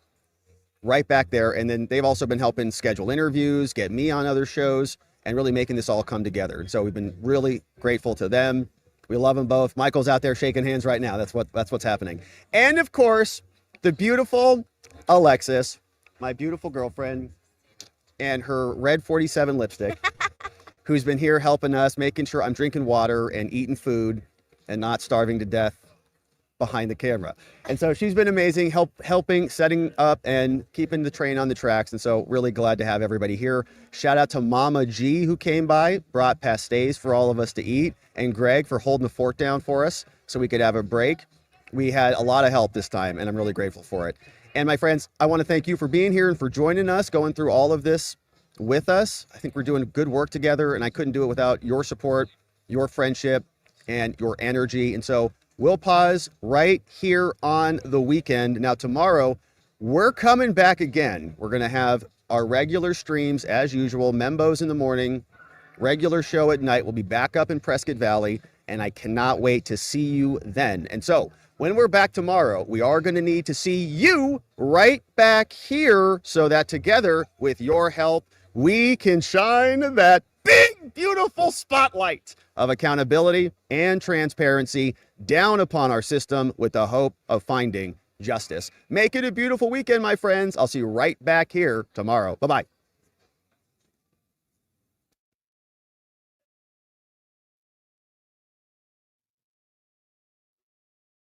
B: right back there. And then they've also been helping schedule interviews, get me on other shows, and really making this all come together. And so we've been really grateful to them. We love them both. Michael's out there shaking hands right now. That's what's happening. And of course, the beautiful Alexis, my beautiful girlfriend, and her red 47 lipstick, who's been here helping us, making sure I'm drinking water and eating food and not starving to death behind the camera. And so she's been amazing, helping, setting up and keeping the train on the tracks. And so really glad to have everybody here. Shout out to Mama G who came by, brought pastéis for all of us to eat, and Greg for holding the fort down for us so we could have a break. We had a lot of help this time, and I'm really grateful for it. And my friends, I want to thank you for being here and for joining us, going through all of this with us. I think we're doing good work together, and I couldn't do it without your support, your friendship, and your energy. And so we'll pause right here on the weekend. Now, tomorrow, we're coming back again. We're going to have our regular streams as usual, Membos in the morning, regular show at night. We'll be back up in Prescott Valley, and I cannot wait to see you then. And so when we're back tomorrow, we are going to need to see you right back here so that together, with your help, we can shine that big, beautiful spotlight of accountability and transparency down upon our system with the hope of finding justice. Make it a beautiful weekend, my friends. I'll see you right back here tomorrow. Bye-bye.